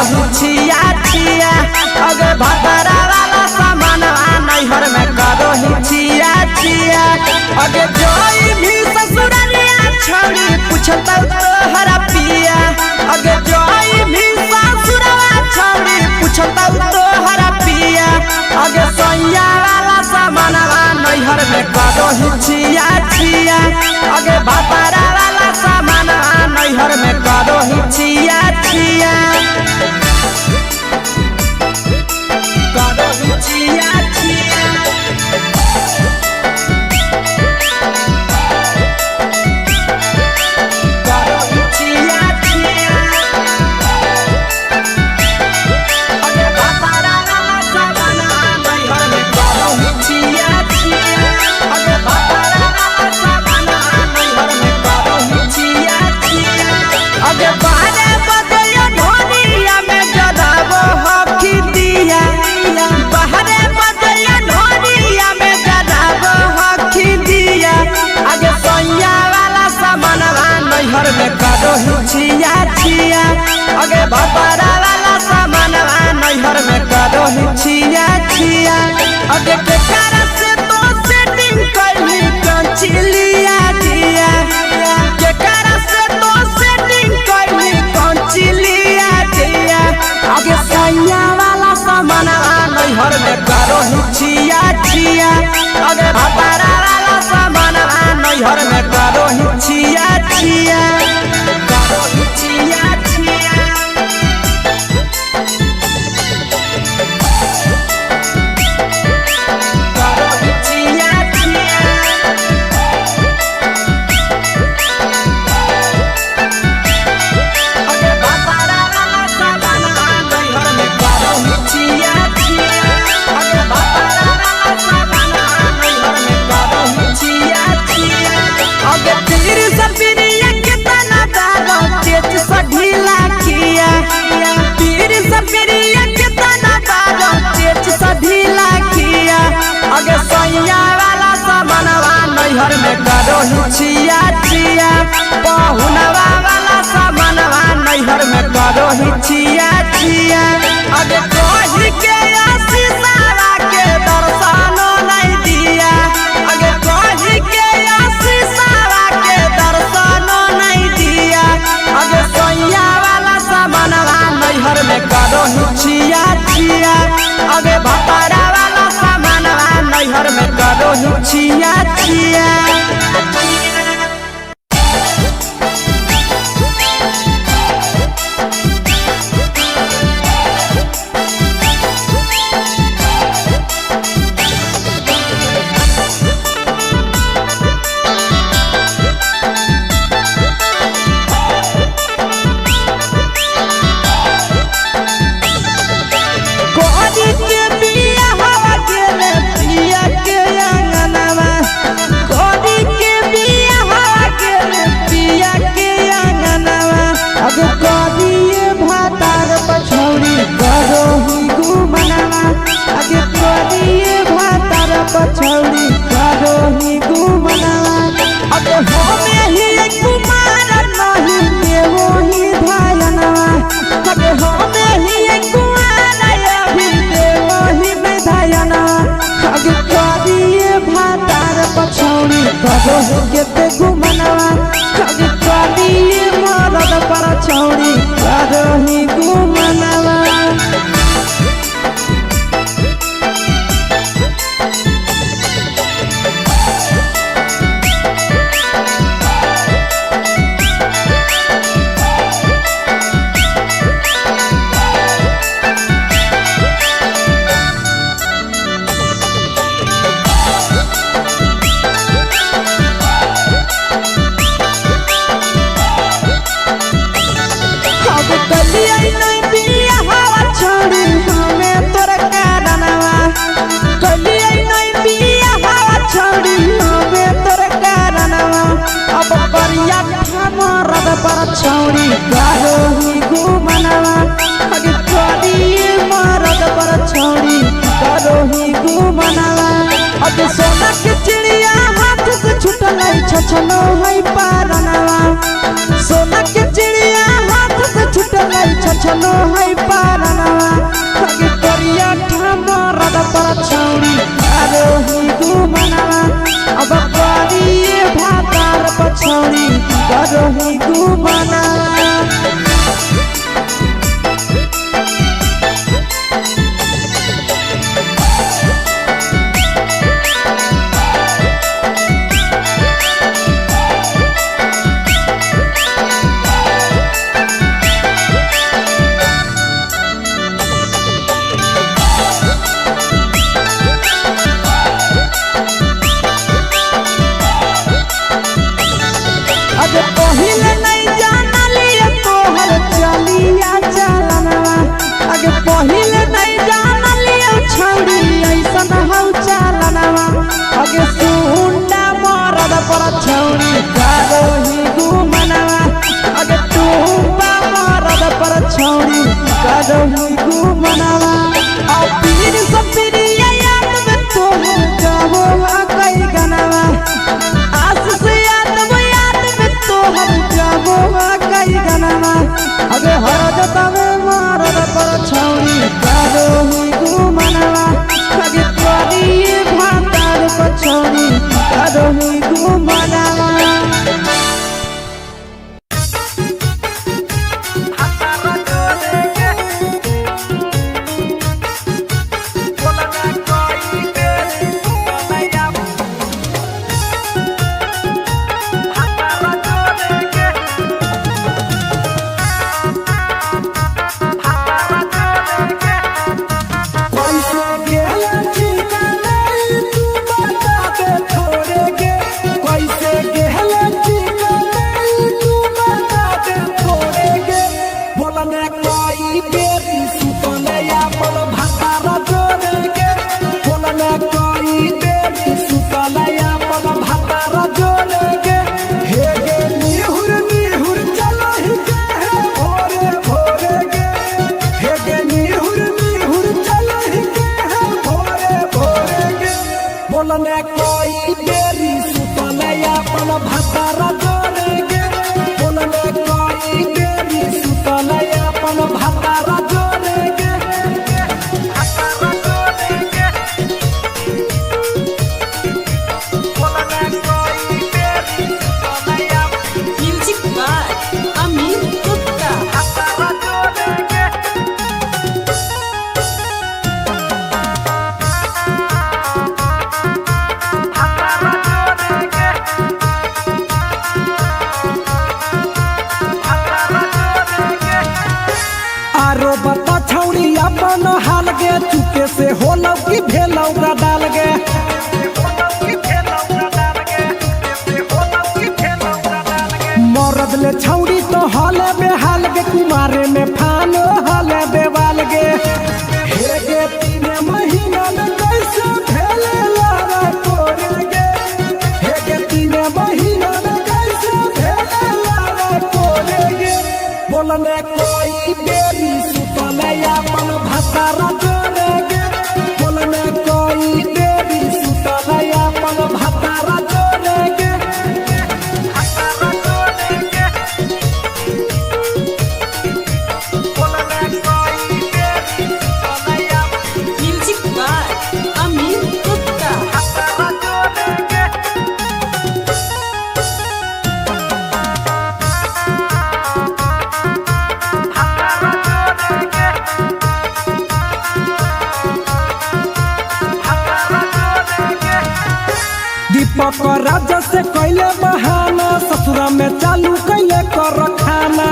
ही छिया छिया अगे भतरा वाला सामान नैहर में करो ही छिया छिया अगे जोई भी ससुरलिया छोड़ी पूछता तोहरा पिया अगे जोई भी ससुरवा छोड़ी पूछता तोहरा पिया अगे सैया वाला सामान नैहर में करो ही छिया छिया अगे भतरा वाला सामान नैहर में करो ही छिया छिया करो ही छिया छिया करो ही छिया छिया अगे भतरा वाला सामान नैहर में करो ही छिया छिया अगे भतरा वाला सामान नैहर में करो ही छिया छिया अगे बारे बदलिया ढोलिया में जदाबो हकी दिया बाहरे बदलिया ढोलिया में जदाबो हकी दिया अगे सैया वाला सामान नैहर में करो ही छिया छिया अगे भतरा वाला सामान नैहर में करो ही छिया छिया अगे केकरा से तो सेटिंग करनी कंचिलिया दिया केकरा से तो सेटिंग करनी कंचिलिया दिया अगे सैया वाला सामान नैहर में करो ही छिया छिया अगे भतरा वाला सामान नैहर में करो ही छिया छिया करो ही छिया छिया करो ही छिया छिया अगे भतरा वाला सामान नैहर में करो ही छिया छिया अगे भतरा वाला सामान नैहर में करो ही छिया छिया अगे तीर सपिरिया कितना दारो तेज सढीला किया तीर सपिरिया कितना दारो तेज सढीला किया अगे सैया वाला सामानवा नैहर में करो ही छिया छिया पहुनवा वाला सामानवा नैहर में करो ही छिया छिया अगे कोही के आशीषवा के दर्शनो नहीं दिया अगे कोही के आशीषवा के दर्शनो नहीं दिया अगे सैया वाला सामानवा नैहर में करो ही छिया छिया अगे भतरा वाला सामानवा नैहर में करो ही छिया छिया कोरी के बिया हवा गेले पिया के अंगनवा कोरी के बिया हवा गेले पिया के अंगनवा अब कोरिए भातार पछौरी करो ही घुमनवा अगे कोरिए भातार पछौरी करो ही घुमनवा अगे होमे ही कुमार नहीं देवो ही धायनवा अगे होमे ही कुमार अभी देवो ही विधायना अगे कोरिए भातार पछौरी करो ही केते घुमनवा अगे कोरिए मरद पर छौरी करो ही घुमनवा पर छौरी करो ही घुमनवा अगे कोरिए मरद पर छौरी करो ही घुमनवा अगे सोना के चिड़िया हाथ से छुटल छछनो है पारनवा सोना के चिड़िया हाथ से छुटल छछ चलो है पारनवा आगे करिया मरद पर छौरी करो ही घुमनवा अब करिए भातार पछौरी करो ही घुमनवा पहिले नहीं जाना लिया तोहर चलिया चलनवा आगे पहिले नहीं जाना लिया छौरी ऐसन हौ चलनवा आगे सुंडा मरद पर छौरी करो ही घुमनवा आगे टूपा मरद पर छौरी करो ही घुमनवा और पीर सब पीरिया याद में तोहर गावो कई गनवा आस से कई गनवा अगे हरद तवे मरद पर छौरी करो ही घुमनवा अगे करिए भातार पर छौरी करो ही घुमनवा चुके से होलौ की भेलौ का डाल गे मरद ले छौड़ी तो हले बेहाल गे कुमारे में फान हले बेवाल गे हे गे 3 महीना में कैसे भेले लारा कोरे गे हे गे 3 महीना में कैसे भेले लारा कोरे गे बोलने कोई बेरी सुतले अपन भतारा राजा से कैले बहाना ससुरा में चालू कैले कर खाना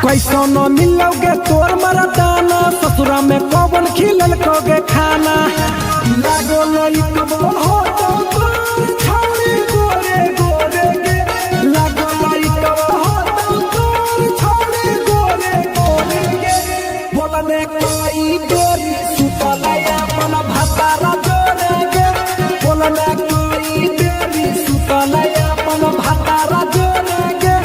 कैसो न मिलोगे तोर मरदाना ससुरा में कौन खिलल कोगे खाना लागो लई कब हो तो छौरी गोरे गोरे गे लागो लई कब हो तो छौरी गोरे गोरे गे बोलने कोई गोरी भतारा जोरे गे बोलने कोई देरी सुतले अपन भतारा जोरे गे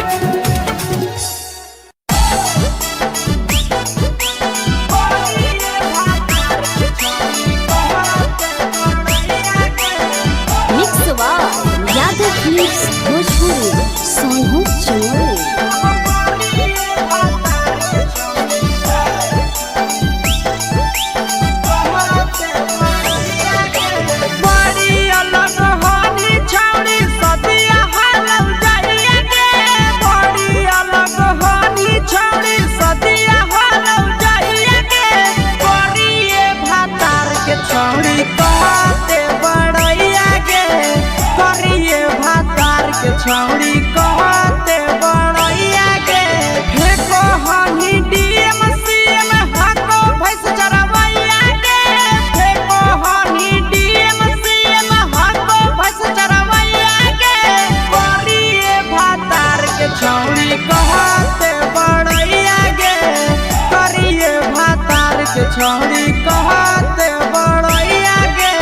छौड़ी कहते बड़ैया के फेंको हनी डीएम सीएम हाको भैंस चरवैया के फेंको हनी डीएम सीएम हाको भैंस चरवैया के करिए भातार के छौड़ी कहते बड़ैया के करिए भातार के छौड़ी कहते बड़ैया के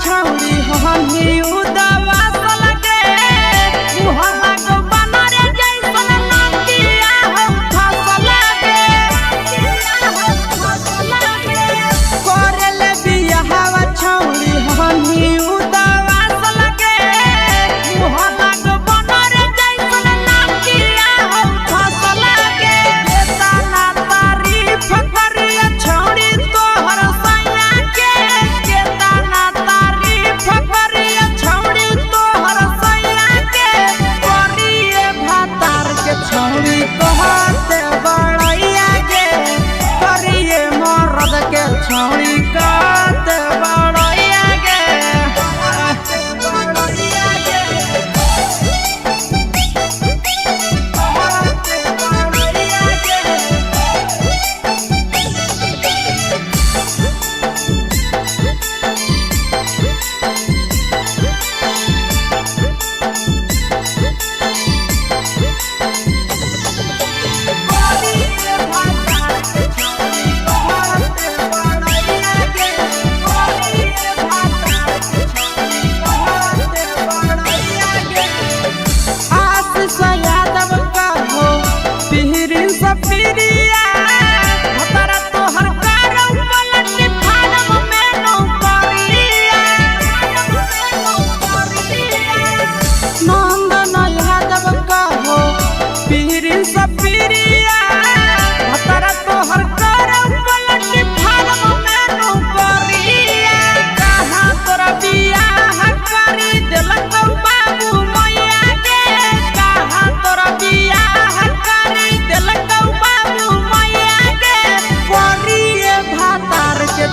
छौड़ी हमी उदवा सलके मुहम्मा को बनरे जैसन नंदिया हो फसलके करले बियाहवा छौड़ी हमी उदवा सलके मुहम्मा को बनरे जैसन नंदिया हो फसलके केतना तारीफ करिए छौड़ी तोहर सैया के केतना फकरिया छौड़ी तोहर सैया के करिए भातार के छौड़ी कहते बड़ैया के करिए मर्द के छौड़ी कहते बड़ैया के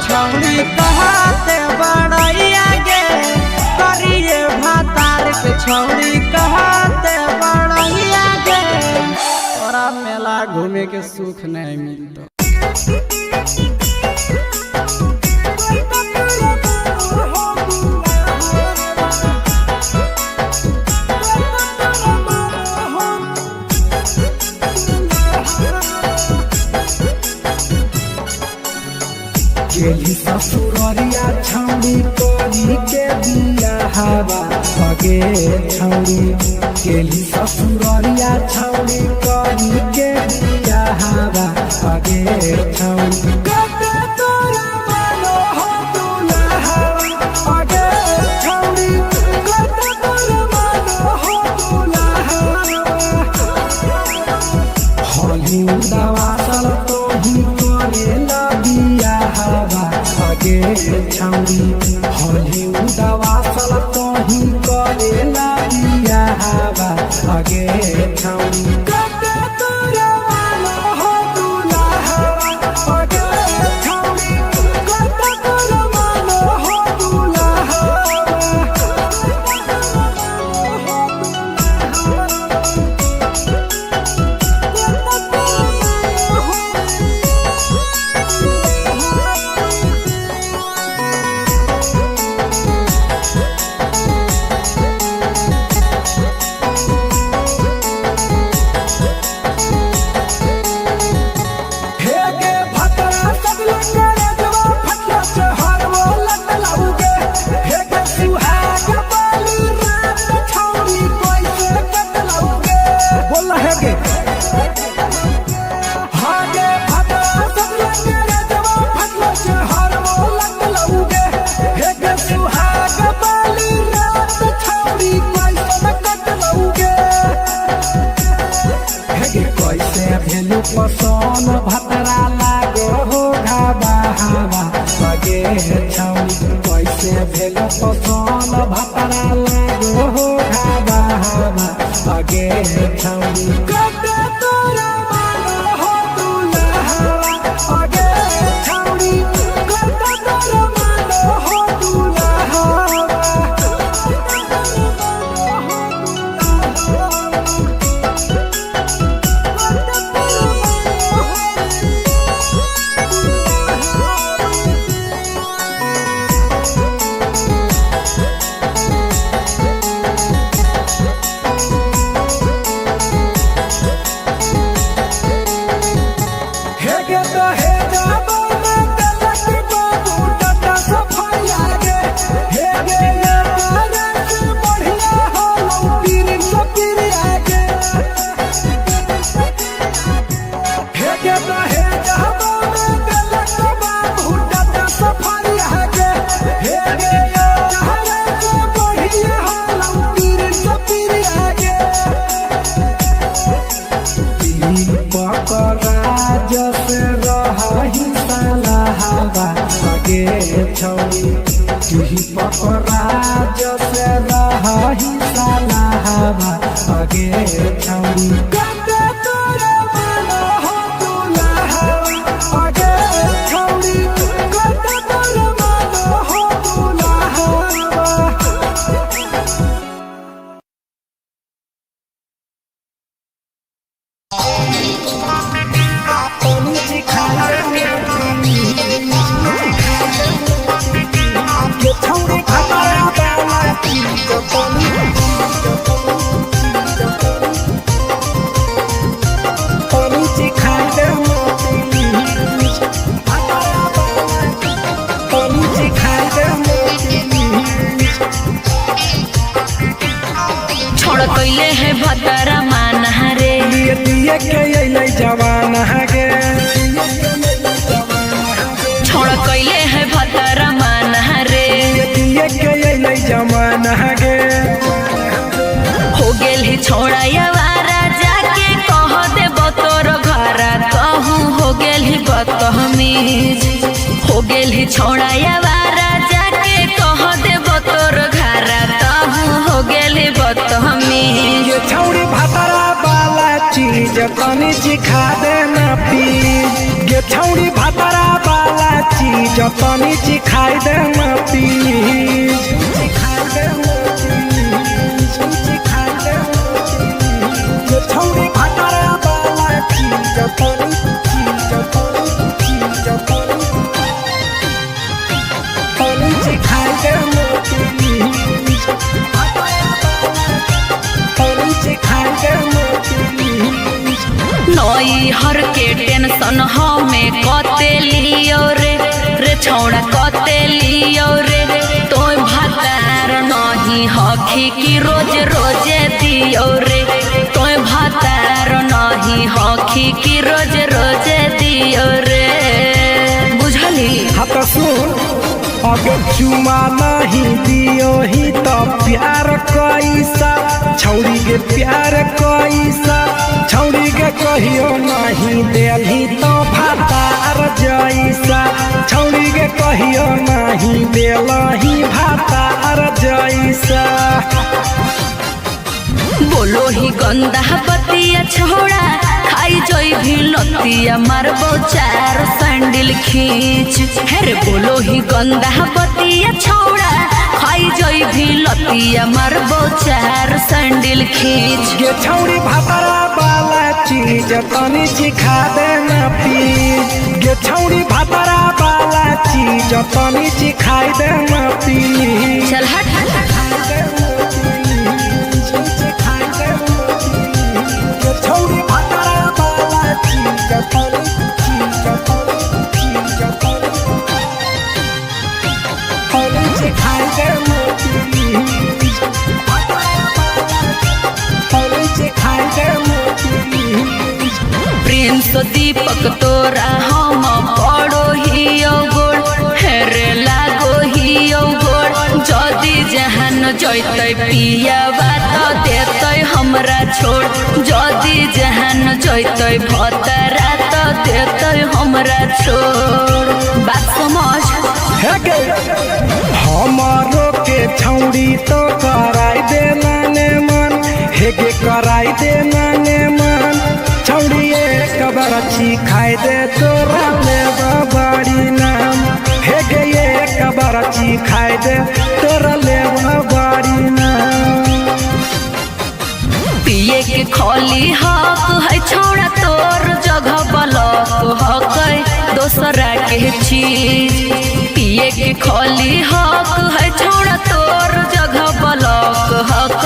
छौड़ी कहते बड़ैया के करिए भातार के छौड़ी कहते बड़ैया के तोरा मेला घूमे के सुख नहीं मिलता गेली ससुररिया छौड़ी करी के बियाहवा भगे छौड़ी गेली ससुररिया छौड़ी करी के बियाहवा भगे छौड़ी कते तोरा मानो हो दुल्हा भगे छौड़ी कते तोरा मानो हो दुल्हा होली उदावा सल तो ही करेला बियाहवा भगे छौड़ी होली उदावा सल तो ही करेला बियाहवा भगे छौड़ी कते तोरा मानो हो दुल्हा भगे छौड़ी कते तोरा मानो हो दुल्हा पसंद भतरा लागो हो घाबा हवा लगे छौरी कैसे भेल पसंद भतरा लागो हो घाबा हवा लगे छौरी कते तोरा मानो हो दुल्हा लगे छौरी कते तोरा मानो हो दुल्हा पकड़ा जैसे रही साला हवा लगे छौरी कते तोरा मानो हो दुल्हा लगे छौरी कते तोरा मानो हो दुल्हा कैले है भतरा मान रे दिए के अइले जवान हगे छोड़ कैले है भतरा मान रे दिए के अइले जवान हगे हो गेल ही छोड़ा यारा जाके कह दे बतोर घर कहूँ हो गेल ही बतमीज हो गेल ही छोड़ा यारा जाके कह दे बतोर घर कहूँ हो गेल ही बतमीज छौरी भतरा वाला चीज तनी सिखा देना प्लीज गे छौरी भतरा वाला चीज तनी सिखाई देना प्लीज गे छौरी भतरा वाला चीज तनी सिखाई देना नई हर के टेंशन हमें कते लियो रे छौड़ा कते लियो रे तो भतार नहीं हखी की रोज रोजे दियो रे तो भतार नहीं हखी की रोज रोजे दियो रे बुझली हाथ सुन अगर चुमा नहीं दियो ही तो प्यार कैसा छौरी के प्यार कैसा छौरी के कहियो नहीं देलही तो भातार जैसा छौरी के कहियो नहीं देलही भातार जैसा बोलो ही गंदा बतिया छोड़ा खाई जोई भी लतिया मारबो चार सैंडल खींच हेरे बोलो ही गंदा बतिया छोड़ा खाई जोई भी लतिया मारबो चार सैंडल खींच गे छौरी भतरा वाला चीज तनी सिखा देना प्लीज गे छौरी भतरा वाला चीज तनी सिखाई देना प्लीज चल हट छौरी भतरा वाला चीज तनी सिखाई देना प्रिंस दीपक तोरा हम पड़ो ही गोड़ हेरे लागो ही गोड़ जदी जहन जैते पिया बात देते हम हमरा छोड़ जदी जहान जैतै भतरा तो देतै हमरा छोड़ बात समझ हे गे हमारो के छौड़ी तो कराई दे नाने मन हे गे कराई दे नाने मन छौड़ी एक बरछी खाई दे तोरा ले बड़ी नाम हे गे एक बरछी खाई दे तोरा ले बड़ी नाम पिए के खोली हक है छोड़ा तोर जगह बलक हक दोसरा के चीज पिए के खोली हक है छोड़ा तोर जगह बलक हक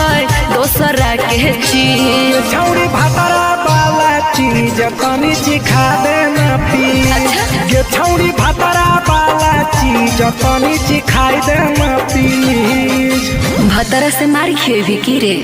दोसरा के चीज छौड़ी भातरा वाला चीज तनी चिखा दे ना पी गे छौड़ी भातरा वाला चीज तनी चिखाई दे ना पी भतरा से मार खेबी की रे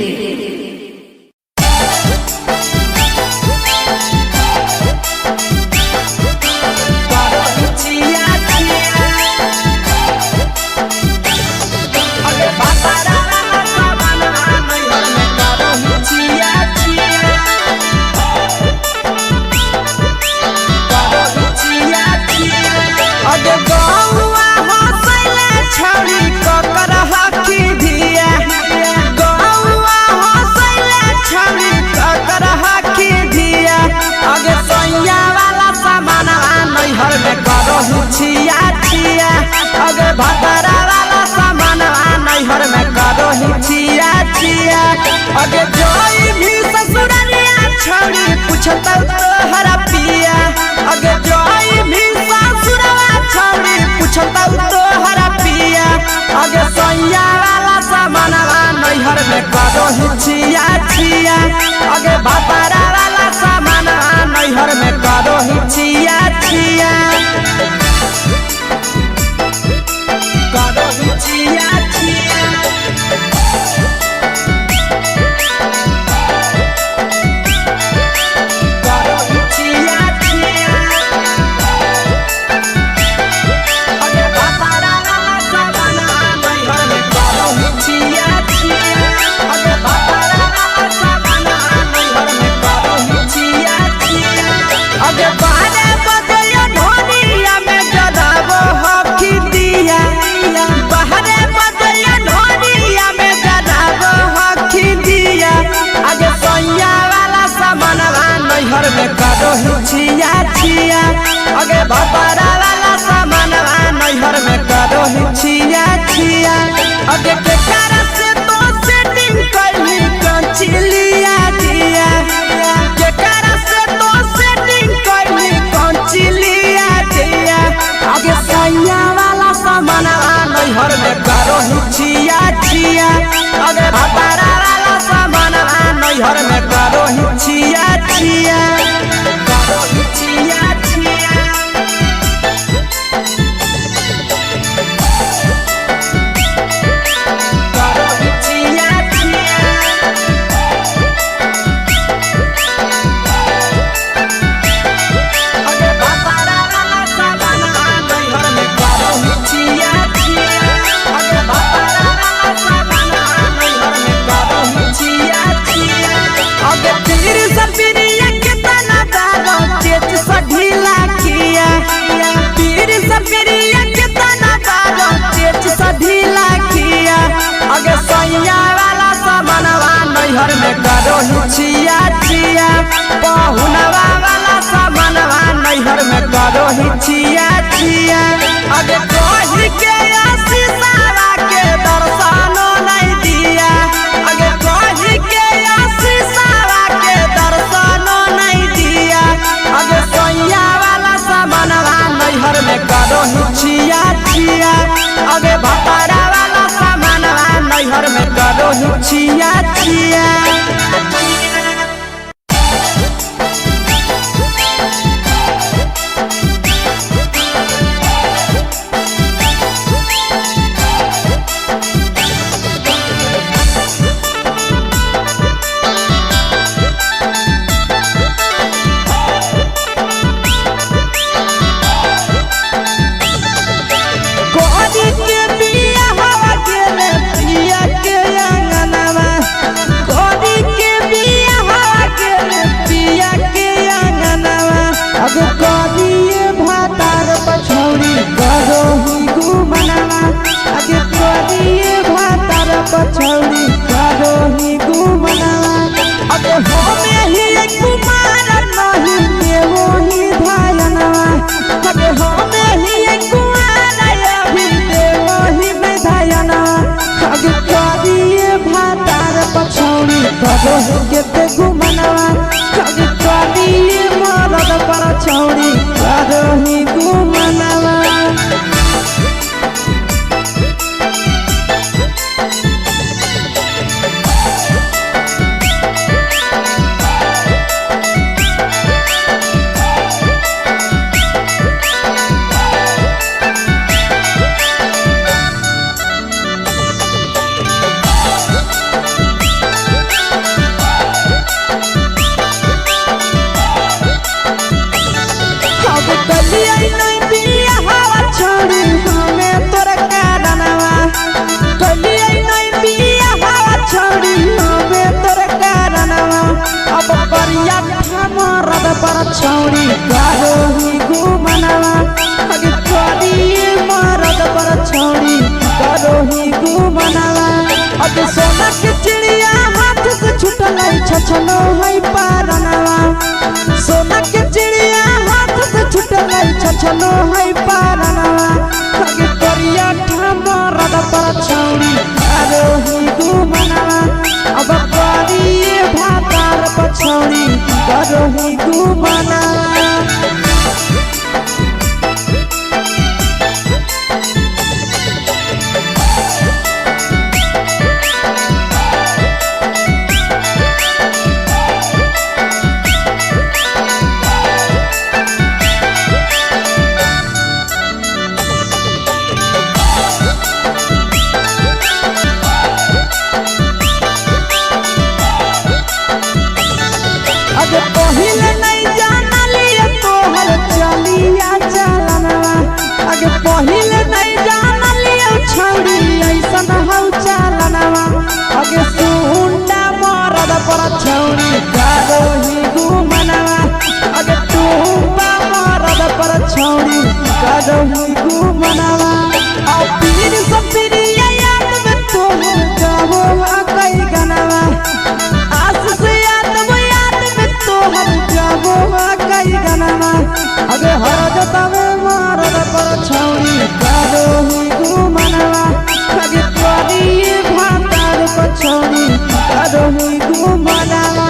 छिया छिया अगे भतरा वाला सामान नैहर में करो ही छिया छिया अगे जोई भी ससुररिया छोड़ी पूछता तोहरा पिया अगे जोई भी ससुरवा छोड़ी पूछता तोहरा पिया अगे सैया वाला सामान नैहर में करो ही छिया छिया अगे भतरा वाला सामान नैहर में करो ही छिया छिया छिया छिया अगे भतरा वाला सामान नैहर में करो ही छिया छिया अगे के कारण से तो सेटिंग करली कंचिलिया दिया के कारण से तो सेटिंग करली कंचिलिया दिया अगे सैया वाला सामान नैहर में करो ही छिया छिया अगे भतरा वाला सामान नैहर में करो ही छिया छिया छिया छिया नैहर में करो ही छिया छिया पहुनवा वाला सामानवा नैहर में करो ही छिया छिया अगे कही के आशीषवा के दर्शनो नहीं दिया अगे कही के आशीषवा के दर्शनो नहीं दिया अगे सैया वाला सामानवा नैहर में करो ही छिया छिया अगे भतरा वाला सामानवा नैहर में करो ही छिया छिया के पछौड़ी करो ही गुमनावा अबे होमे ही एक कुमार नहीं देवो ही धायनवा अबे होमे ही एक कुमार अभी देवो ही में धायनवा अबे करिए भातार पछौड़ी करो ही गेते गुमनावा अबे करिए मरद पछौड़ी करो ही गुमनावा पछौड़ी करो ही गुमनावा अगे करिए मरद पछौड़ी करो ही गुमनावा अगे सोना के चिड़िया हाथ से छूटल छछनो है पारनवा सोना के चिड़िया हाथ से छूटल छछनो है पारनवा अगे करिया मरद पछौड़ी करो ही गुमनावा अब करिए भातार पछौड़ी करो ही गुमनावा पहिले नहीं जानलिए तोहर चलिया चलनवा आगे पहिले नहीं जानलिए छौड़ी ऐसन हौ चलनवा आगे सुंडा मरद पछौड़ी करो ही गुमनावा आगे टूपा मरद पछौड़ी करो ही गुमनावा आ पीर सब पीरिया याद में तोहर जाबो कई गनवा आस से हम जाबो कई गनवा अगे हर जतावे मरद पछौड़ी करो ही गुमनावा अगे करिए भातार पछौड़ी करो ही गुमनावा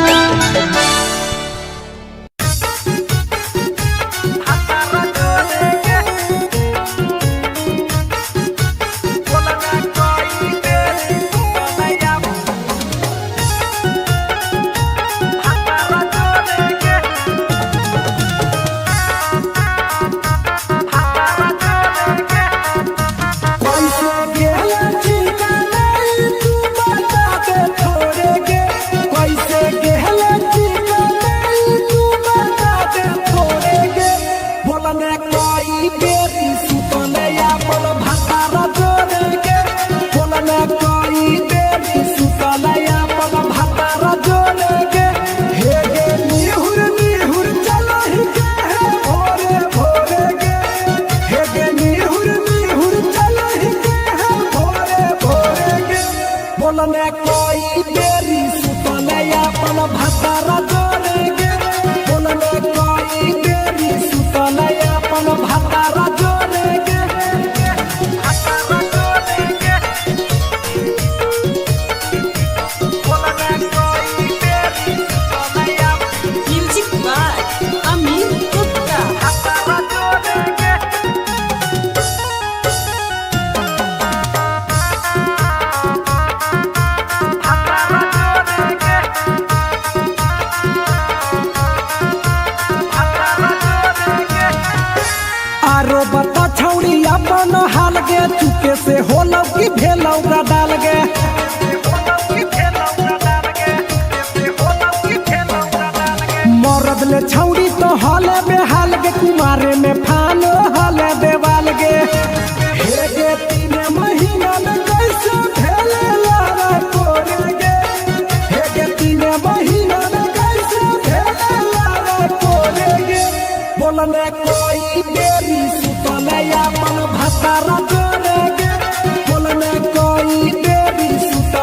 बोलने कोई बेरी सुतले अपन भातारा जोड़ेगे बोलने कोई बेरी सुतले अपन भातारा जोड़ेगे भातारा जोड़ेगे बोलने कोई बेरी सुतले म्यूजिक बाय अमीर गुप्ता भातारा जोड़ेगे बता छौड़ी अपन हाल गे चुके से होलौ की भेलौ का डाल गे मरद ले छौड़ी तो हाले बेहाल गे कुमारे में फानो हाले देवाल गे हे गे 3 महीना में कैसे भेले लारा कोरे गे हे गे 3 महीना में कैसे भेले लारा कोरे गे बोलने कोई बेरी अपन भातारा जोड़ेगे बोलने कोई बेरी सुता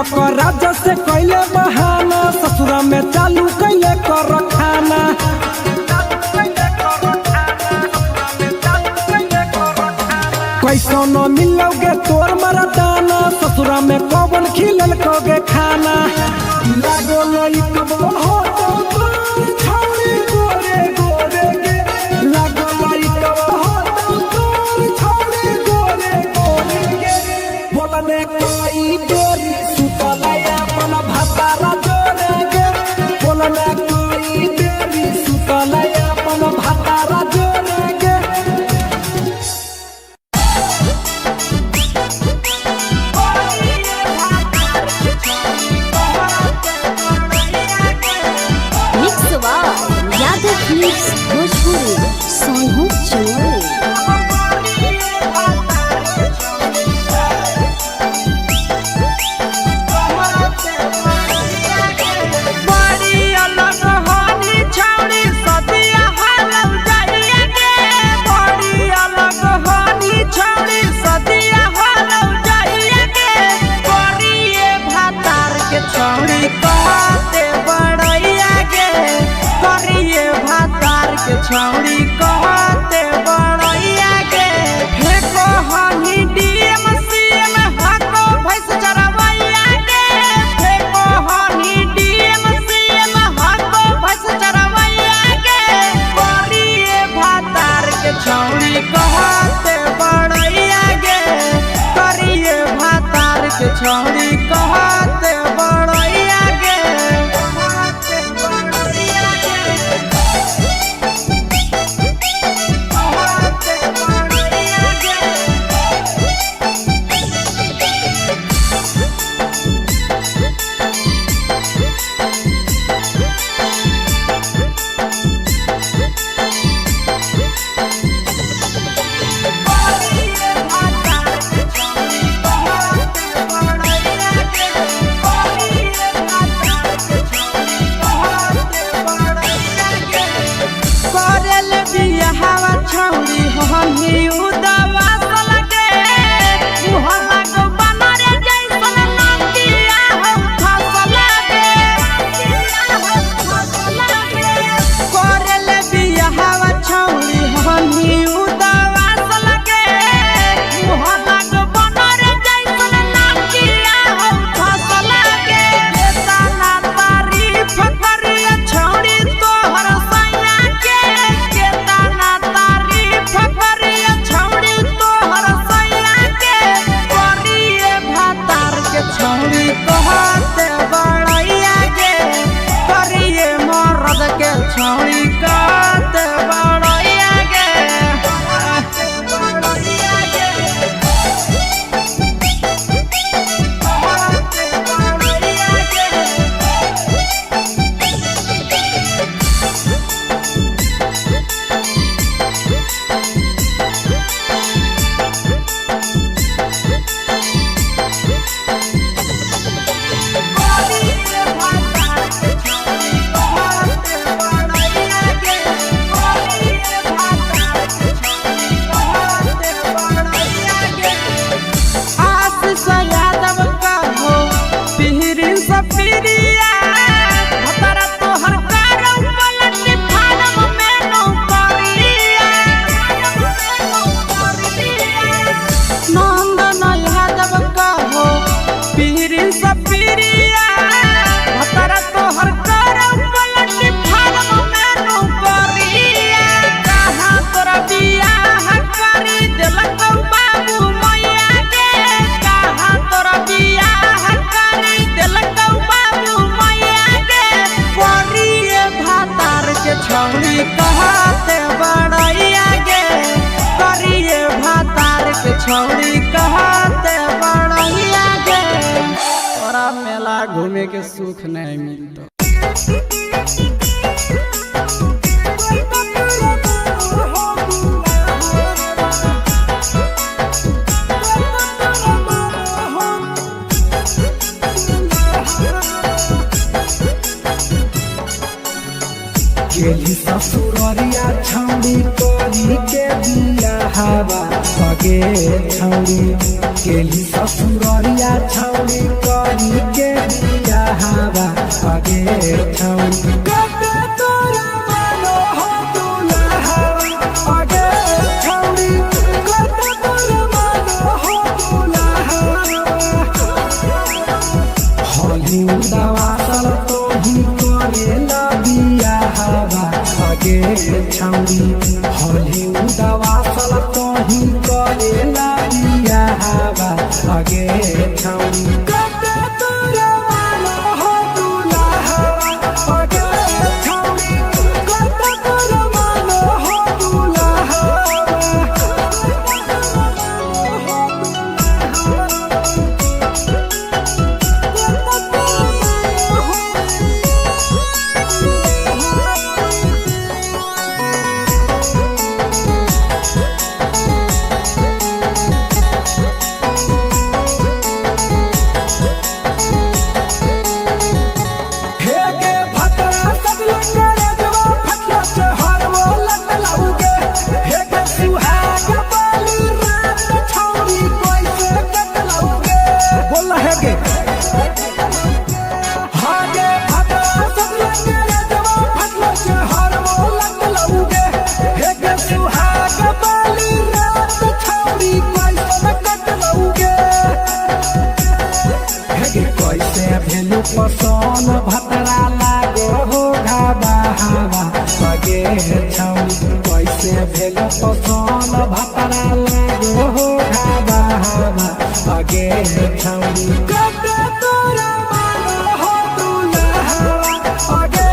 दीपक राजा से कैले बहाना ससुरा में चालू कैले कर खाना कैसो न मिलोगे तोर मरदाना ससुरा में कौन खिलल कोगे खाना लागो लई कब हो छौरी गोरे गोरे के लागो लई कब हो छौरी गोरे गोरे के बोलने कोई डोरी सुतलया अपन भातारा जोरे के बोलने कोई डोरी सुतलया अपन भातारा जोरे के भोजपुरी सोनू चोरी छौड़ी कहते बड़ैया के फेको हनी डीएम सीएम हको भैंस चरवैया के फेको हनी डीएम सीएम हको भैंस चरवैया के करिए भातार के छौड़ी कहते बड़ैया के करिए भातार के छौड़ी कहते बड़ैया के छौड़ी कहते बड़ैया गे करिए भातार के छौड़ी कहते बड़ैया गे तोरा मेला घूमे के सुख नहीं मिलता। गेली ससुररिया छौड़ी तोरी के बिया हवा सगे छौड़ी गेली ससुररिया छौड़ी तोरी के हवा आगे छौड़ी कटे तोरा मानो हो दुल्हा आगे छौड़ी कटे तोरा मानो हो दुल्हा होली उदावा सल तो ही करे लबिया हवा आगे छौड़ी होली उदावा सल तो ही करे लबिया हवा आगे छौड़ी कटे तोरा मानो हो दुल्हा आगे छौड़ी कटे तोरा मानो हो दुल्हा हेगे भतरा सगले करे जवा फटला से हर वो लत लाऊगे हेगे सुहाग बाली रात छौरी कोई से कट लाऊगे बोल हेगे हागे भतरा सगले करे जवा फटला से हर वो लत लाऊगे हेगे सुहाग बाली रात छौरी कोई से कट लाऊगे हेगे कैसे भेलू पसन भतरा लागो हो घाबा हवा आगे छौड़ी कैसे भेलू पसन भतरा लागो हो घाबा हवा आगे छौड़ी कटे तोरा मानो हो दुल्हा आगे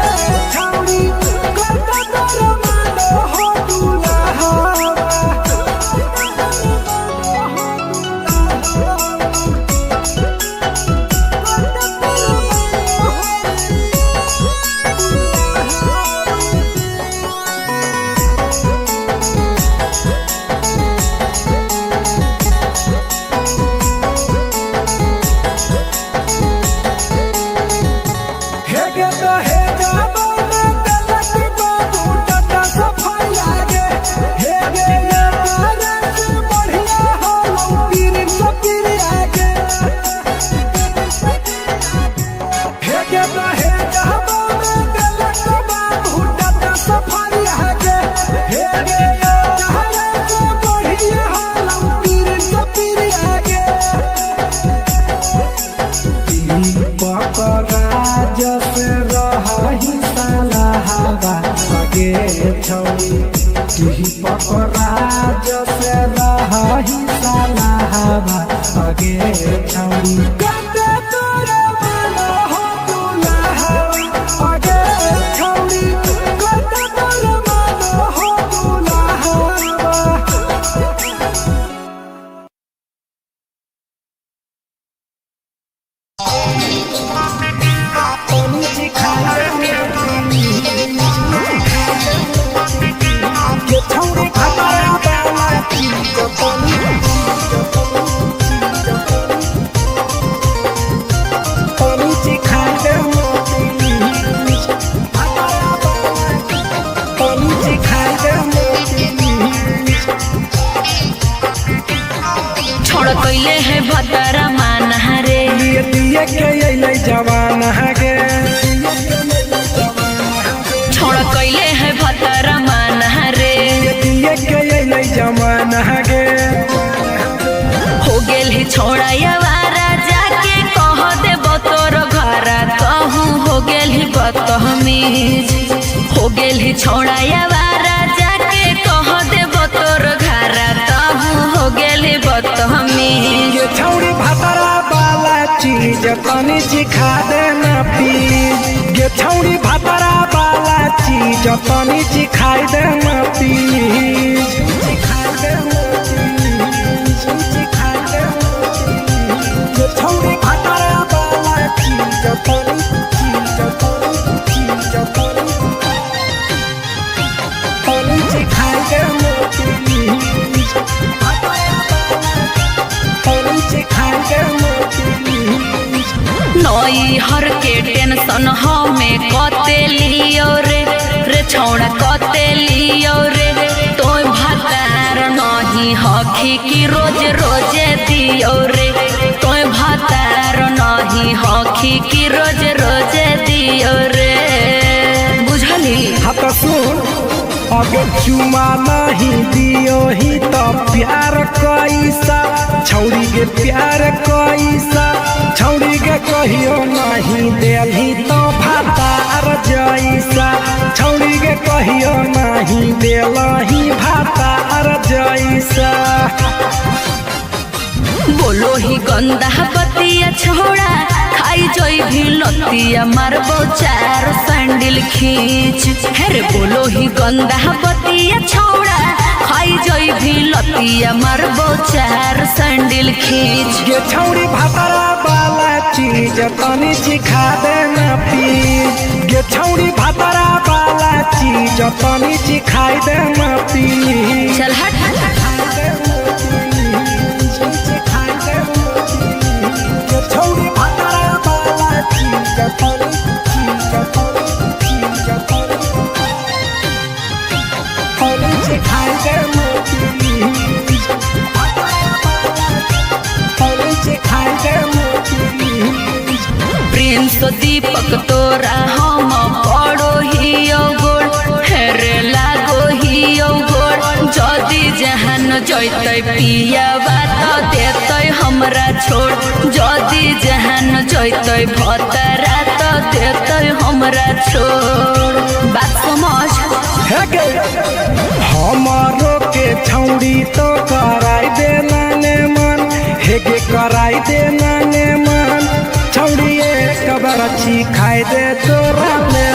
छौड़ी कटे तोरा मानो हो हेगे तो हेगा बोले तलक बाबू टटा सफाई लागे हेगे ये तारा से बढ़िया हो पीर सपीर आगे हेगे तो हेगा बोले तलक बाबू टटा सफाई लागे हेगे ये तारा से बढ़िया हो पीर सपीर आगे पकड़ा जैसे रही साला हवा आगे छौड़ी पकड़ा जैसे रही साला हवा आगे छौड़ी कटे तोरा मानो हो दुल्हा आगे छौड़ी कटे तोरा मानो हो दुल्हा छोड़ कैले है भतरा माना रे दिए के अइलै जवान हगे छोड़ कैले है भतरा माना रे दिए के अइलै जवान हगे हो गेल ही छोड़ा यावारा जाके कह देबो तोर घरा कहूँ हो गेल ही बदतमीज हो गेल ही छोड़ा यावारा जाके कह देबो तोर घरा कहूँ हो गेल ही बदतमीज ये छौड़ी भतरा वाला चीज तनी चिखा देना प्लीज ये छौड़ी भतरा वाला चीज तनी चिखाई देना प्लीज चिखाई देना प्लीज चिखाई देना प्लीज ये छौड़ी भतरा वाला चीज तनी चिखाई देना प्लीज नई हर के टेंशन हमें कते लियो रे छौड़ा कते लियो रे तोय भतार नहीं हखी की रोज रोजे दियो रे तोय भतार नहीं हखी की रोज अगे चुमा नहीं दियो ही तो प्यार कैसा छौड़ी के प्यार कैसा छौड़ी के कहियो नहीं देली तो भातार जैसा छौड़ी के कहियो नहीं देलही भातार जैसा बोलो ही गंदा बतिया छोड़ा खाई जोई भी लतिया मारबो चार सैंडल खींच हेरे बोलो ही गंदा बतिया छोड़ा खाई जोई भी लतिया मारबो चार सैंडल खींच ये छौड़ी भातारा वाला चीज तनी सिखा देना प्लीज ये छौड़ी भातारा वाला चीज तनी सिखाई देना प्लीज चल हट छौड़ी भातारा वाला चीज तनी सिखाई देना प्लीज सिखाई देना प्लीज प्रिंस दीपक तोरा हम पड़ो ही गोड़ हेरे लागो ही गोड़ जदी जहान जैतै पिया बात देतै हमरा छोड़ जदी जहान जैतै भतरा तो देतै हमरा छोड़ बात समझ हमारो के छौड़ी तो कराई देना ने मन हेगे कराई देना ने मन छौड़ी एक बरछी खाई दे तोरा ले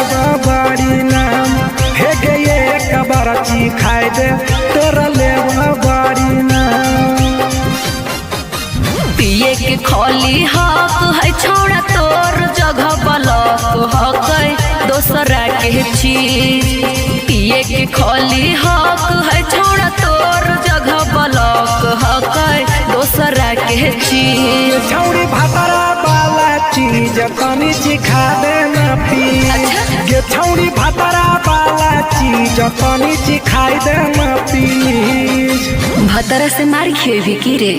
बड़ी नाम हेगे एक बरछी खाई दे तोरा ले बड़ी नाम पिए के खोली हक है छोड़ा तोर जगह बलक हक दोसरा के चीज पिए के खोली हक है छोड़ा तोर जगह बलक हक दोसरा के चीज छौड़ी भातारा वाला चीज तनी सिखा देना प्लीज ये छौड़ी भातारा वाला चीज तनी सिखाई देना प्लीज भतरा से मार खेबी की रे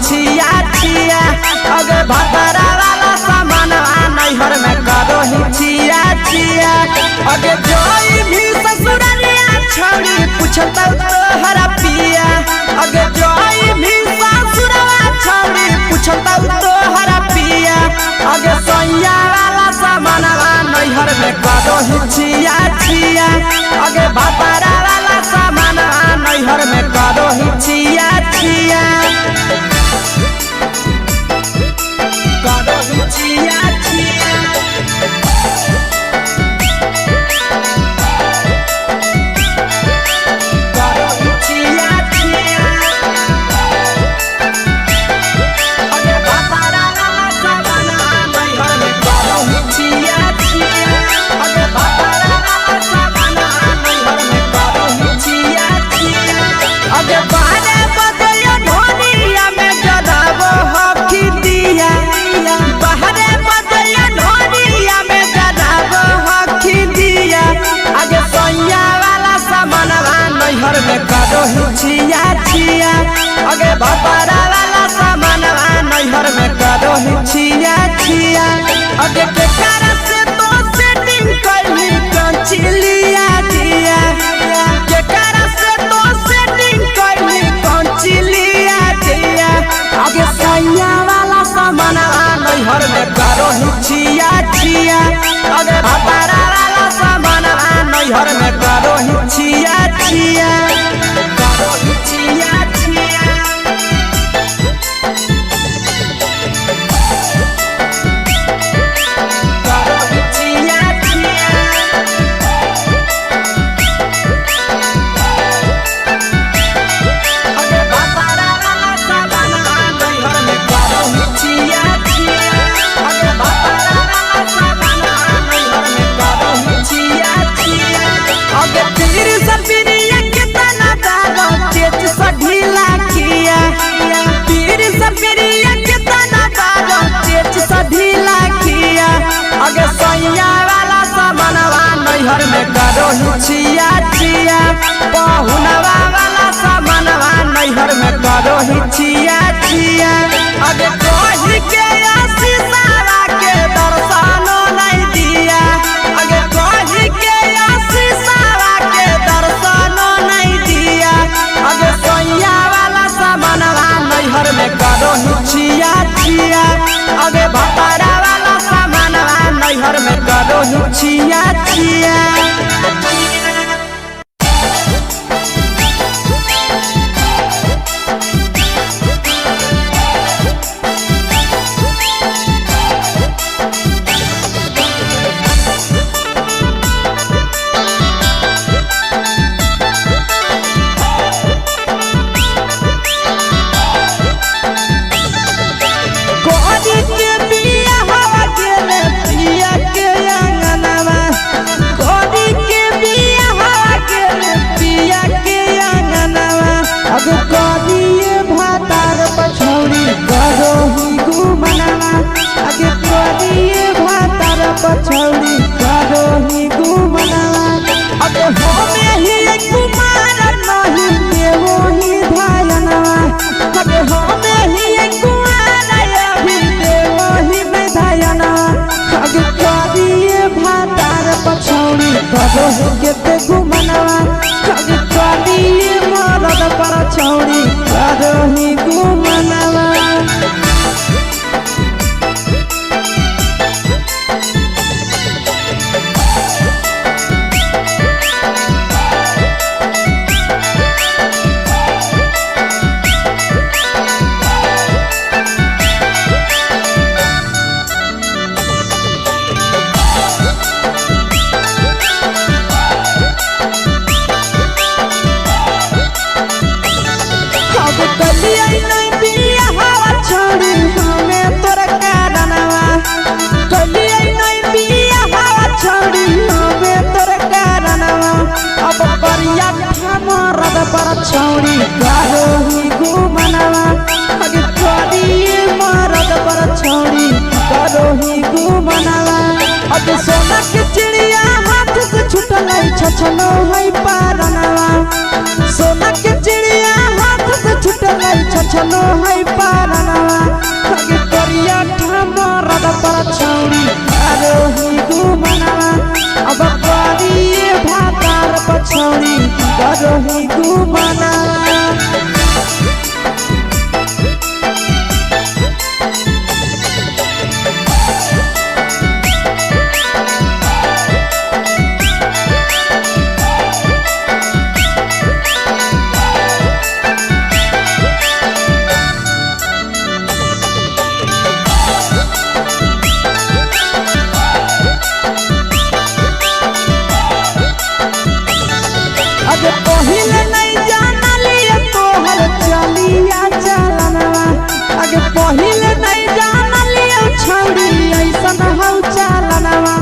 छिया छिया अगे भतरा वाला सामान नैहर में करो ही छिया छिया अगे जोई भी ससुररिया छौड़ी पूछता तोहरा पिया अगे जोई भी ससुरवा छौड़ी पूछता तोहरा पिया अगे सैया वाला सामान नैहर में करो ही छिया छिया अगे भतरा वाला सामान नैहर में करो ही छिया छिया छिया छिया अगे भतरा वाला सामान नैहर में करो ही छिया छिया अगे केकरा से तो सेटिंग करनी कंचिलिया दिया केकरा से तो सेटिंग करनी कंचिलिया दिया अगे सैया वाला सामान नैहर में करो ही छिया छिया अगे भतरा वाला सामान नैहर में करो ही छिया छिया करो ही छिया छिया छिया नैहर में करो हिचिया चिया पहुनवा वाला सामानवा नैहर में करो हिचिया चिया अबे कही के आशीषावा के दर्शनो नहीं दिया अगे कही के आशीषावा के दर्शनो नहीं दिया अगे सोया वाला सामानवा नैहर में करो हिचिया चिया अगे भतारा वाला सामानवा नैहर में करो हिचिया चिया पछौड़ी करो ही घुमनावा अबे हमें ही कुमार नहीं देवो ही धायनवा अबे हमें ही कुमार अभी देवो ही में धायनवा अबे करिए भातार पछौड़ी करो ही केते घुमनावा अबे करिए मरद पर छौड़ी करो ही घुमनावा छौड़ी करो ही घुमनावा अगे करिए मरद पर छौड़ी करो ही घुमनावा अगे सोना के चिड़िया हाथ से छूटल छछनो है पारनावा सोना के चिड़िया हाथ से छूटल छछनो है पारनावा अगे करिया मरद पर छौड़ी करो ही घुमनावा अब करिए भातार पर छौड़ी करो ही घुमनावा पहिले नहीं जानलिए तोहर चलिया चलनवा अगे पहिले नहीं जानलिए छौड़ी ऐसन हौ चलनवा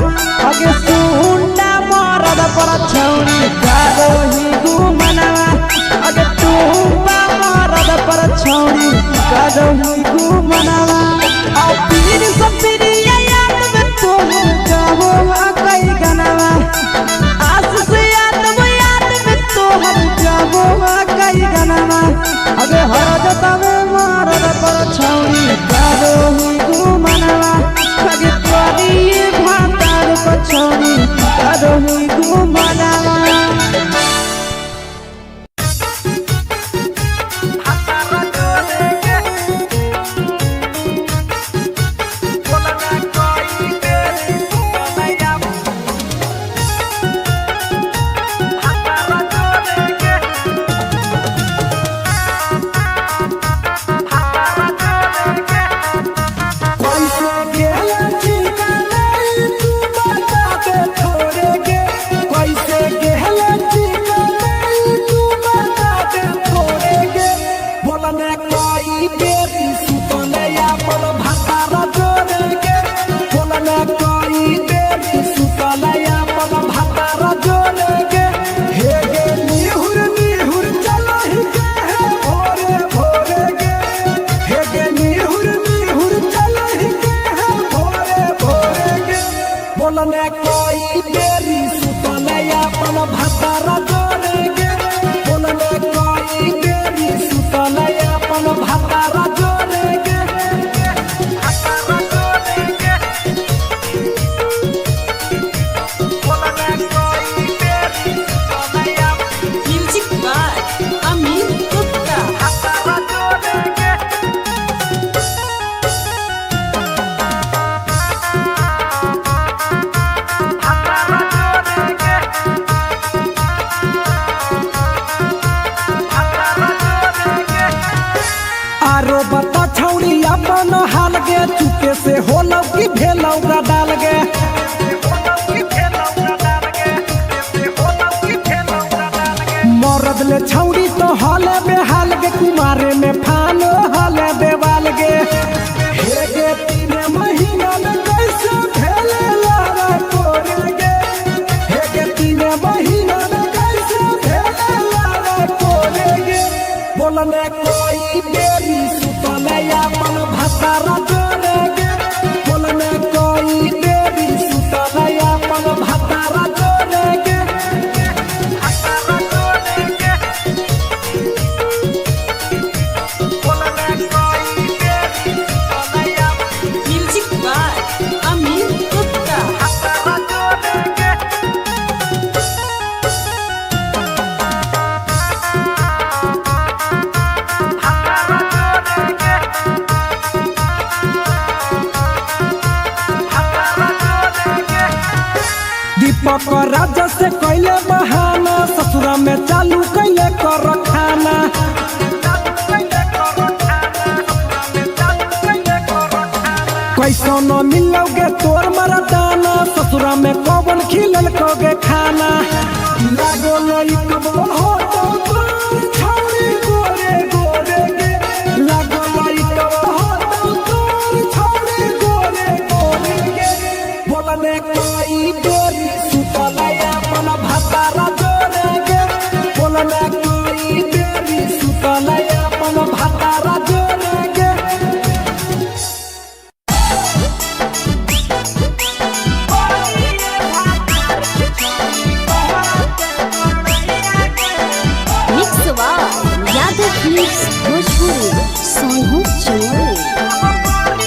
अगे सुंडा मरद पर छौड़ी करो ही घुमनावा अगे टूबा मरद पर छौड़ी करो ही घुमनावा आ पीर सब पीरिया याद में तोहर जाबो कई गनवा आस से तोहर जाबो कई गनवा अगे हरजता में मरद पर छौड़ी करो ही घुमनावा अगे करिए भातार पर छौड़ी करो ही घुमनावा बोलने कोई देरी सुतले भतारा जोरे गे बोलने कोई बेरी सुतल अपन भतारा जोरे गे भतारा जोरे गे बोलने कोई बेरी सुतल अपन म्यूजिक बाय अमित गुप्ता। भतारा जोरे गे आरो बता छौड़ी अपन हाल गे चुके से होलौ की भेलौ डाल गे मरद ले छौड़ी तो हले बेहाल गे कुमारे में फान हले देवाल गे हे गे 3 महीना में कैसे भेले लारा कोरे गे हे गे 3 महीना में कैसे भेले लारा कोरे गे बोलने कोई बेरी सुतले अपन भतारा जोरे गे बोलने कोई बेरी सुतले अपन भतारा जोरे गे भतारा जोरे गे बोलने कोई बेरी सुतले अपन म्यूजिक बाय अमित गुप्ता। भतारा जोरे गे दीपक राजा से कैले बहाना ससुरा में चालू कैले कर खाना कैसो न मिलोगे तोर मरदाना ससुरा में कौन खिलल कोगे खाना लागो लई कबो हो तो तोर छौरी गोरे गोरे गे लागो लई कबो हो तो तोर छौरी गोरे गोरे गे बोलने कोई बेरी सुतले अपन भतारा जोरे गे बोलने कोई बेरी सुतले अपन भतारा जोरे गे mix by Yadav films Bhojpuri Sonu Chaure.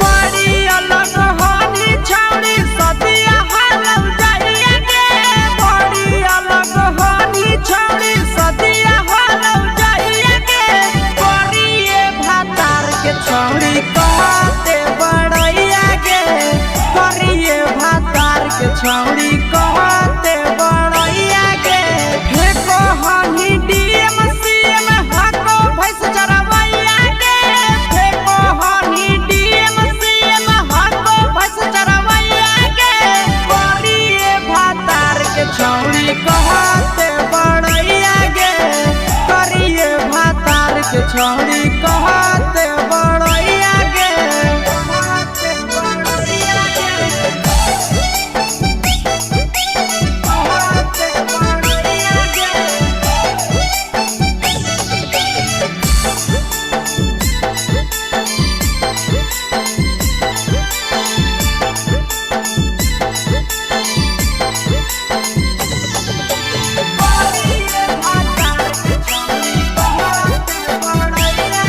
बड़ी अलग हानी छौड़ी सदिया हालम जाइए गे बड़ी अलग हानी छौड़ी सदिया हालम जाइए गे करिए भातार के छौड़ी कहते बड़ैया गे करिए भातार के छौड़ी कहते बड़ैया गे हे कहनी डीएम सीएम हको भैंस चरवैया गे हे कहनी डीएम सीएम हको भैंस चरवैया गे करिए भातार के छौड़ी कहते बड़ैया गे करिए भातार के छौड़ी कहते बड़ैया गे कहते बड़ैया गे कहते बड़ैया गे करिए भातार के छौड़ी कहते बड़ैया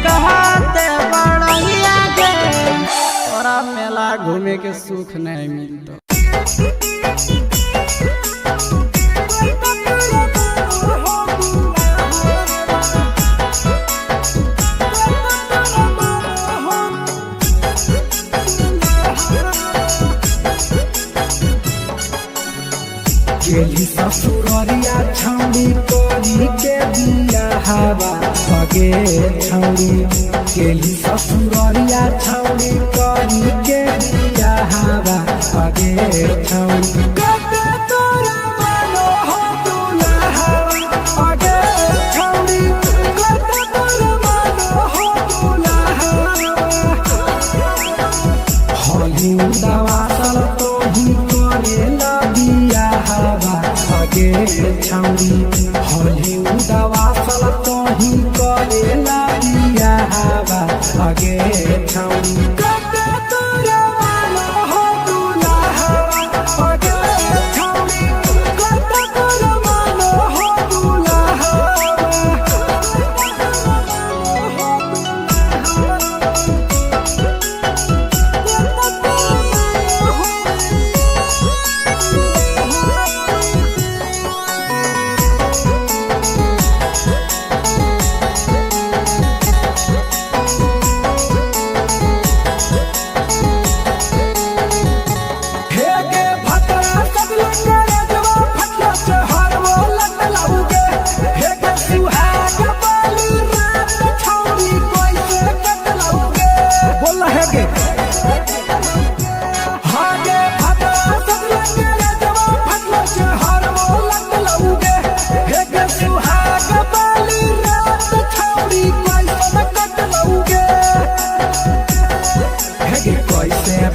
कहते बड़ैया गे तोरा मेला घूमे के सुख नहीं मिलता। गेली ससुररिया छौड़ी तोरी के दिया हवा भगे छौड़ी गेली ससुररिया छौड़ी तोरी के दिया हवा भगे छौड़ी कते तोरा मानो हो दुल्हा भगे छौड़ी कते तोरा मानो हो दुल्हा होली दवा सल तो ही करे लबिया हवा भगे छौड़ी होली दवा सल तो ही करे लबिया हवा भगे छौड़ी कते तोरा मानो हो दुल्हा भगे छौड़ी कते तोरा मानो हो दुल्हा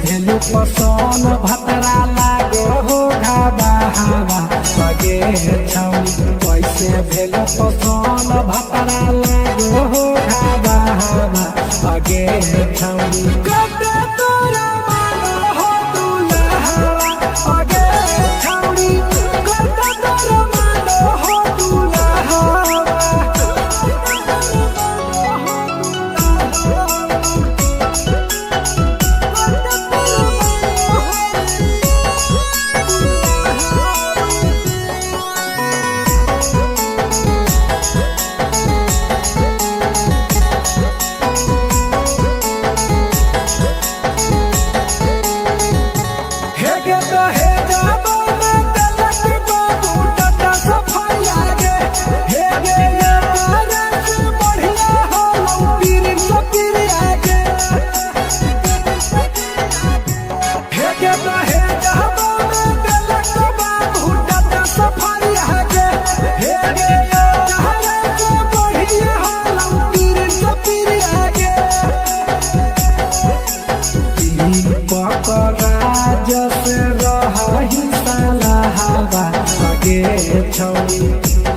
पसन भतरा लागो हो घाबा हवा भगे छौड़ी कैसे भेल पसन भतरा लागो हो घाबा हवा भगे छौड़ी कते तोरा मानो हो दुल्हा भगे छौड़ी कते तोरा मानो हो दुल्हा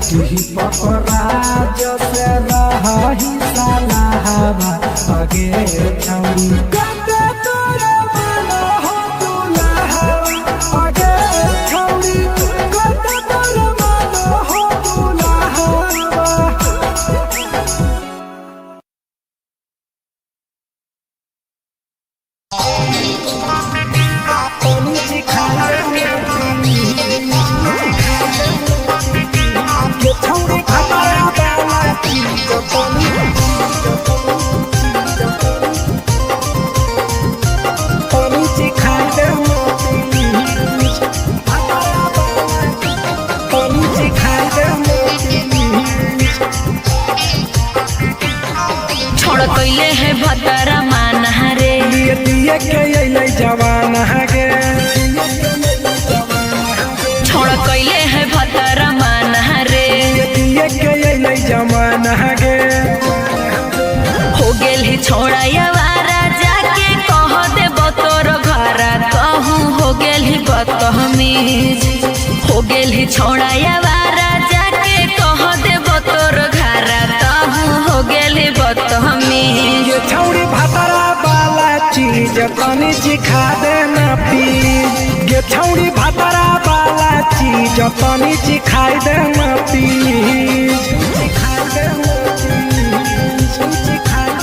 तुही पकड़ा जसे रही साला हवा भगे छौड़ी कते तोरा मानो हो दुल्हा भगे छौड़ी कते तोरा मानो हो दुल्हा कैले है भतरा मान रे लिए के अइलै जवान हगे छोड़ कैले है भतरा मान रे लिए के अइलै जवान हगे हो गेल ही छोड़ा यावारा जाके कह दे तोर घर कहूँ हो गेल ही बदतमीज हो गेल ही छोड़ा यावारा जाके कह दे तोर घर कहूँ हो गेल ही बदतमीज ये छौड़ी भतरा वाला चीज तनी चिखा देना प्लीज ये छौड़ी भतरा वाला चीज तनी चिखाई देना प्लीज चिखाई देना प्लीज चिखाई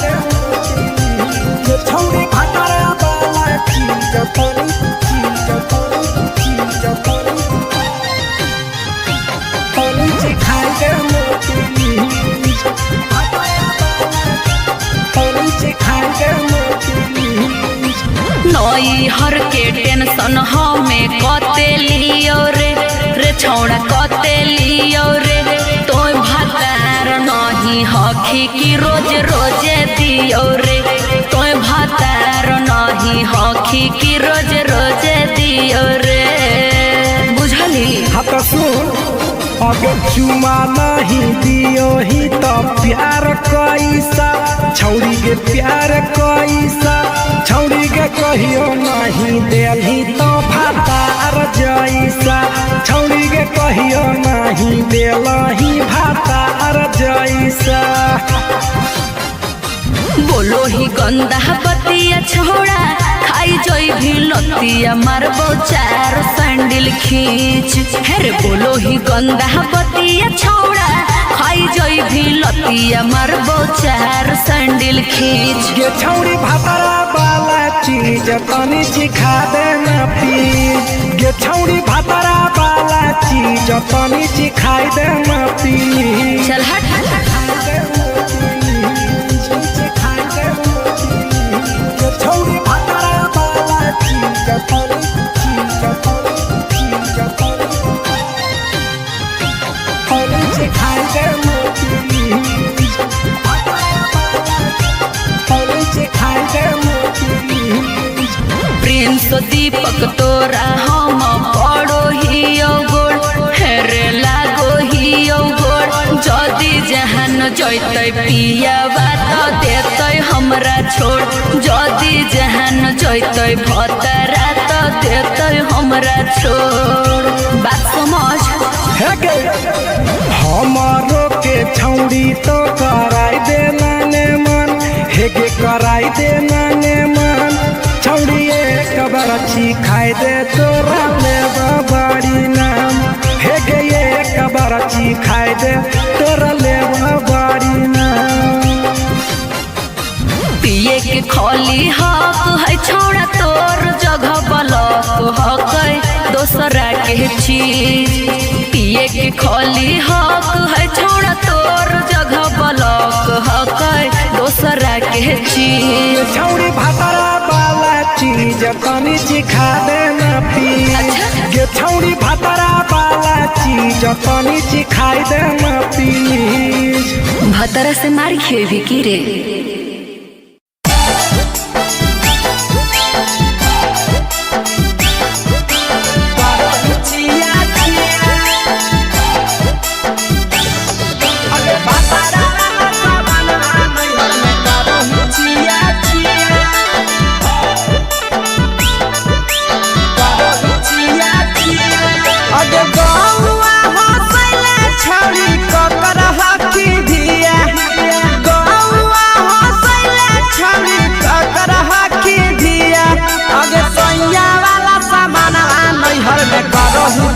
नई हर के टेंशन हमें कते लियो रे छौड़ा कते लियो रे तोय भातार नहीं हखी की रोज रोजे दियो रे तोय भातार नहीं हखी की रोज रोजे दियो रे बुझली। हाँ तो सुन अगर चुमा नहीं दियो ही तो प्यार कैसा छौड़ी के प्यार कैसा छौड़ी के कहियो नहीं देली तो भातार जैसा छौड़ी के कहियो नहीं देलही भातार जैसा। बोलो ही गंदा बतिया छोड़ा खाई जोई भी लतिया मारबो चार सैंडल खींच हेरे बोलो ही गंदा बतिया छोड़ा खाई जोई भी लतिया मारबो चार सैंडल खींच। ये छौड़ी भातारा वाला चीज तनी सिखा देना प्लीज ये छौड़ी भातारा वाला चीज तनी सिखाई देना प्लीज। चल हट छौड़ी भातारा वाला चीज तनी सिखाई देना प्लीज तनी सिखाई देना प्लीज। प्रिंस दीपक तोरा हम पड़ो ही गोड़ हेरे लागो ही गोड़ जदी जहान जैते पिया बात देते हमरा छोड़ जदी जहान जैते भतरा तो देते हमरा छोड़ बात समझ। हमारो के छौड़ी तो कराई देना ने मन हेगे कराई देना ने मन छौड़ी एक बरछी खाई दे तोरा लेब बड़ी नाम हेगे एक बरछी खाई दे तोरा लेब बड़ी नाम। पिए के खोली हक है छोड़ा तोर जगह बलक हक दोसरा के चीज पिए के खोली हक है छोड़ा तोर जगह बलक हक दोसरा के चीज। छौड़ी भातारा वाला चीज तनी सिखा देना प्लीज ये छौड़ी भातारा वाला चीज तनी सिखाई देना प्लीज। भतरा से मार खिए भी की रे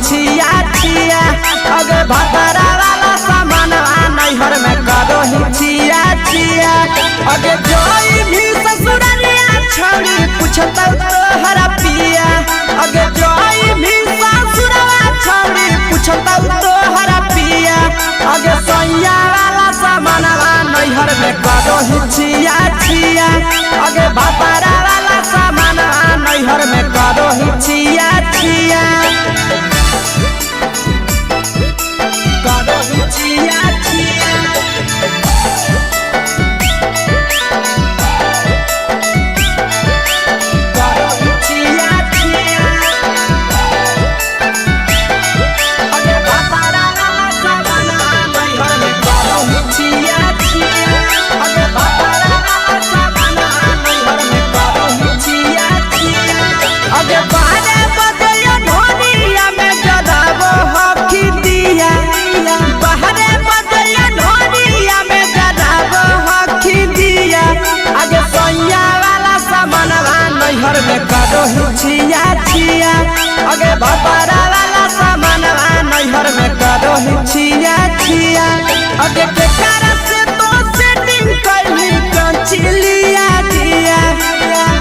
छिया छिया अगे भातारा वाला सामान नैहर में करो ही छिया छिया अगे जोई भी ससुरालिया छौड़ी पूछता तोहरा पिया अगे जोई भी ससुरवा छौड़ी पूछता तोहरा पिया अगे सैया वाला सामान नैहर में करो ही छिया छिया अगे भातारा वाला सामान नैहर में करो ही छिया छिया छिया छिया छिया छिया अगे भातारा वाला सामान नैहर में करो छिया छिया अगे भातारा वाला सामान नैहर में करो छिया छिया अगे बारे बदलिया ढोलिया में जलावो हकी दिया बाहरे बदलिया ढोलिया में जलावो हकी दिया आगे सैया वाला सामान नैहर में करो छिया छिया आगे भातारा वाला सामान नैहर में करो छिया छिया आगे के cara से तो सेटिंग करनी कंचिलिया दिया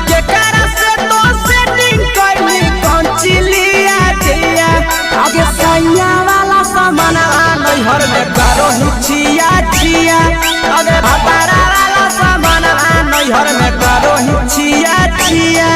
के cara से तो सेटिंग करनी कंचिलिया दिया आगे सैया वाला सामान नैहर में करो छिया छिया अगे भातारा वाला सामान नैहर में करो छिया छिया।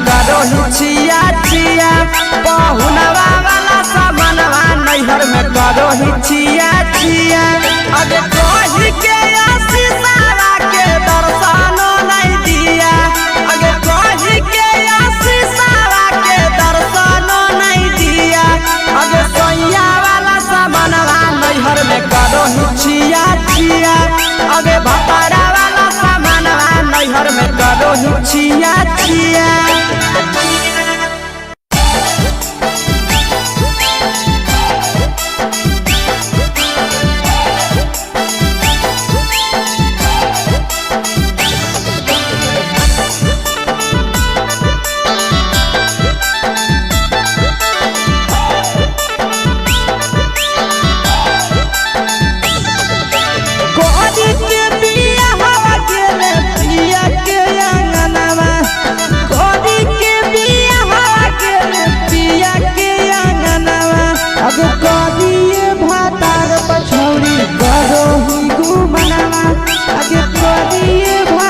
करो हिचिया छिया पहुनवा वाला सामानवा नैहर में करो हिचिया छिया अगे कही के आशीषावा के दर्शनो नहीं दिया अगे कही के आशीषावा के दर्शनो नहीं दिया अगे सोइया वाला सामानवा नैहर में करो हिचिया छिया अगे भतारा वाला सामानवा नैहर में करो हिचिया छिया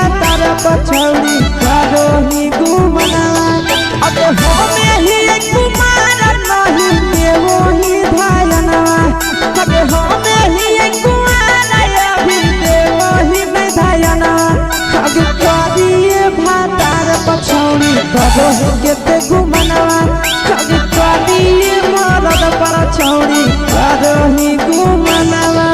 पछौड़ी करो ही घुमनावा अब होमे ही कुमार नहीं देवो ही धायनवा अब होमे ही कुमार अभी देवो ही में धायनवा अब करिए भातार पछौड़ी करो ही केते घुमनावा अब करिए मरद पर छौड़ी करो ही घुमनावा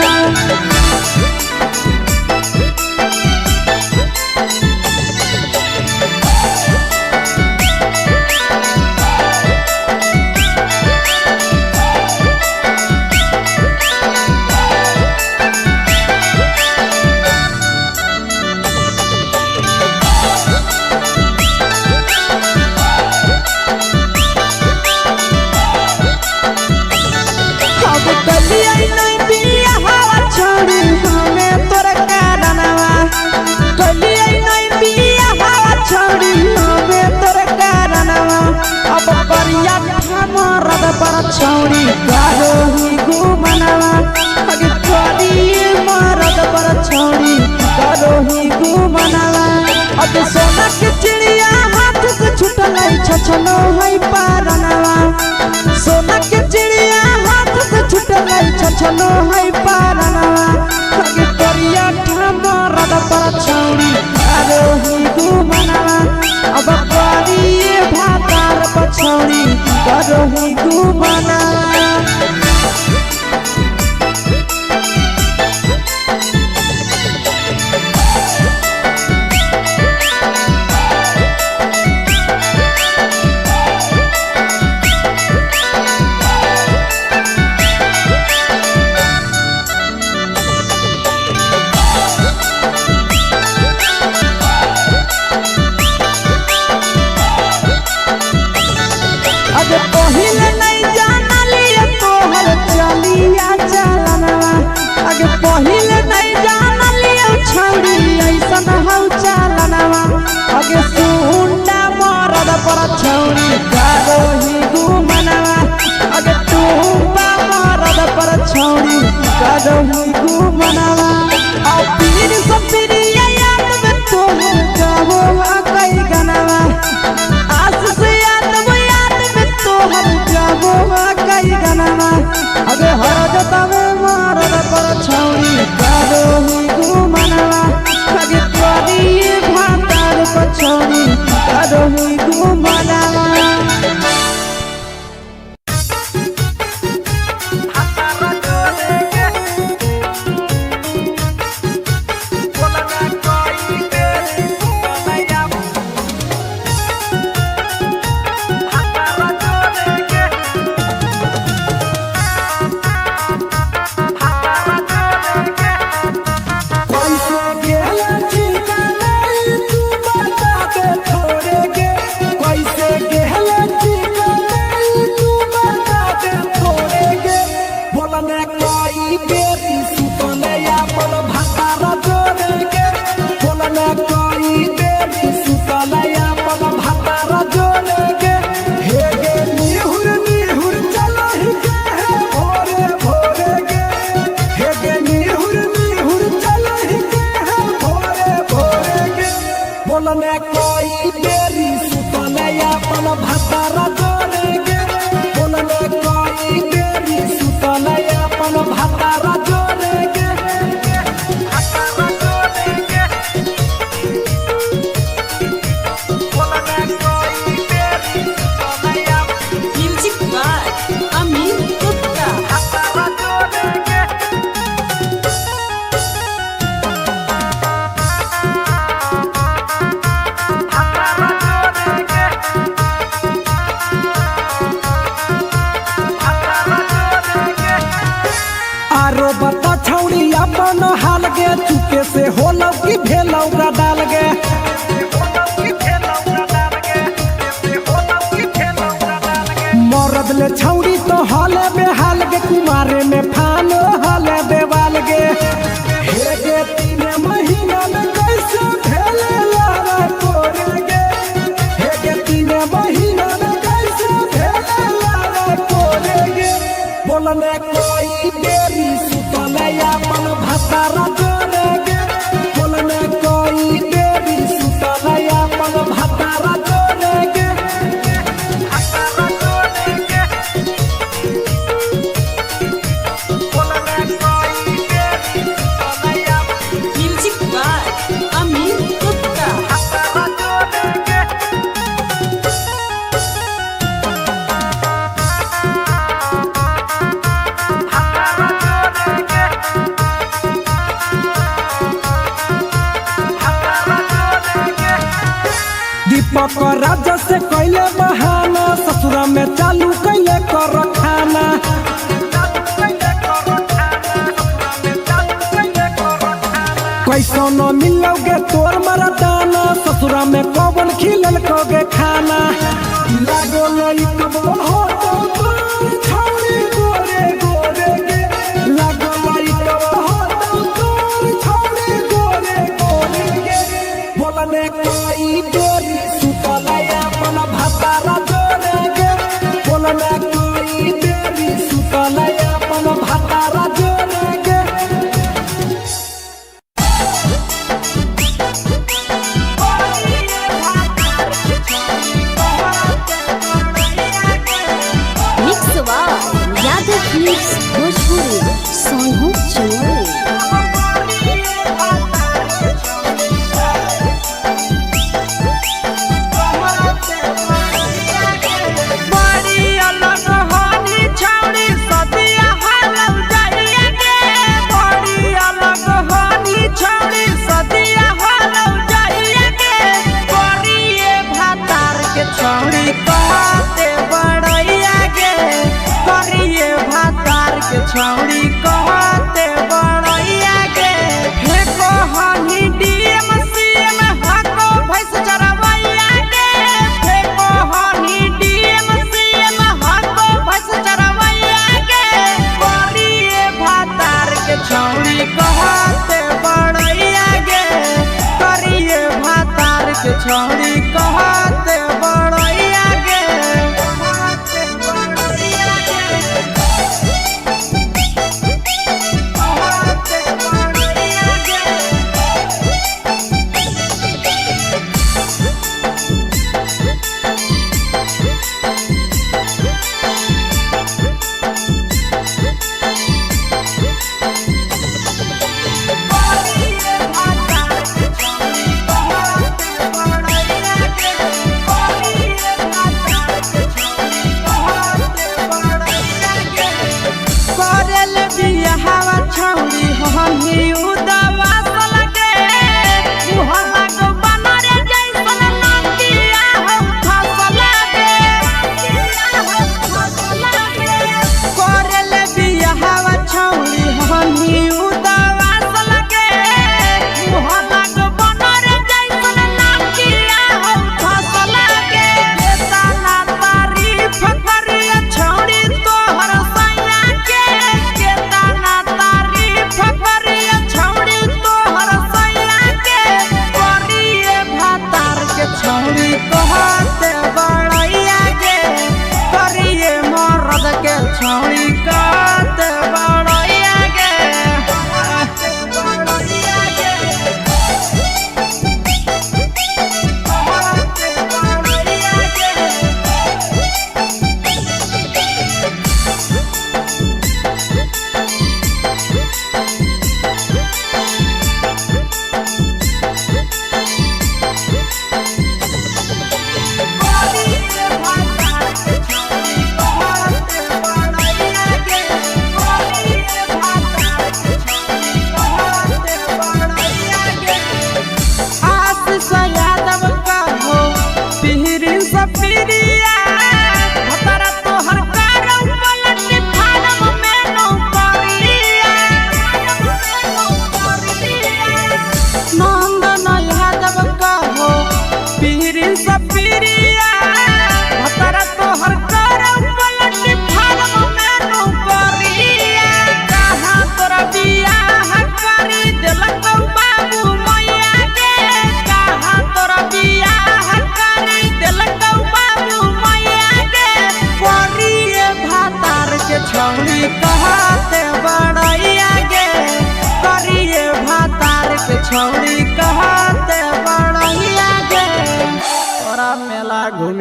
छौड़ी करो ही घुमनावा अगे करिए मरद पर छौड़ी करो ही घुमनावा अब सोना के चिड़िया हाथ से छूटल छछनो है पारनावा सोना के चिड़िया हाथ से छूटल छछनो है पारनावा अगे करिया मरद पर छौड़ी करो ही घुमनावा अब करिए भातार पर छौड़ी करो ही घुमनावा पहिले नहीं जानलिए तोहर चलिया चलनवा अगे पहिले नहीं जानलिए छौड़ी ऐसन हौ चलनवा अगे सुंडा मरद पर छौड़ी करो ही घुमनवा अगे टूपा मरद पर छौड़ी करो ही घुमनवा और पीर सब पीरिया याद में तोहर गावो कई गनवा आस से कई गनवा अगे हर जतवे मरद पर छौड़ी करो ही घुमनवा अगे करिए भातार पर छौड़ी करो ही घुमनवा भतारा जोड़ेगे बोलने कोई देरी सुतल अपन भतारा जोड़ेगे भतारा जोड़ेगे बोलने कोई देरी सुतल अपन म्यूजिक बाय अमित गुप्ता। भतारा जोड़ेगे आरो बता छौड़ी अपन हाल गे चुके से होलौ की भेलौ का डाल गे मरद ले छौड़ी तो हले बेहाल गे कुमारे में फान हले देवाल गे हे गे 3 महीना में कैसे भेले लारा कोरे गे हे गे 3 महीना में कैसे भेले लारा कोरे गे बोलने कोई देरी सुतल अपन भतारा जोड़े गे बोलने कोई देरी सुतल अपन भतारा जोड़े गे भतारा जोड़े गे बोलने कोई देरी सुतल अपन म्यूजिक बाय अमित गुप्ता। भतारा जोड़े गे दीपक राजा से कैले बहाना ससुरा में चालू कैले कर खाना कैसो न मिलोगे तोर मरदाना ससुरा में कौन खिलल कोगे खाना लागो लई कब हो तो तोर छौरी गोरे गोरे गे लागो लई कब हो तो तोर छौरी गोरे गोरे गे बोलने कोई देरी सुतल अपन भतारा जोड़े गे बोलने कोई देरी सुतल अपन भतारा जोड़े गे mix by Yadav films Bhojpuri Sonu Chamoli. बड़ी अलग होनी छौड़ी सदिया हालम जाइए गे बड़ी अलग होनी छौड़ी सदिया हालम जाइए गे करिए भातार के छौड़ी कहते बड़ैया गे करिए भातार के छौड़ी कहते बड़ैया गे हे कहनी डीएम सीएम हको भैंस चरवैया गे हे कहनी डीएम सीएम हको भैंस चरवैया गे करिए भातार के छौड़ी कहते बड़ैया गे करिए भातार के छौड़ी कहते बड़ैया गे कहते बड़ैया गे कहते बड़ैया गे करल बियाहवा छौड़ी हमी उदवा सलगे मुहल्ला को बनरे जैसन नंदिया हम फसलगे करल बियाहवा छौड़ी हमी उदवा सलगे मुहल्ला को बनरे जैसन नंदिया हम फसलगे केतना तारीफ करिए छौड़ी तोहर सैया के केतना तारीफ करिए छौड़ी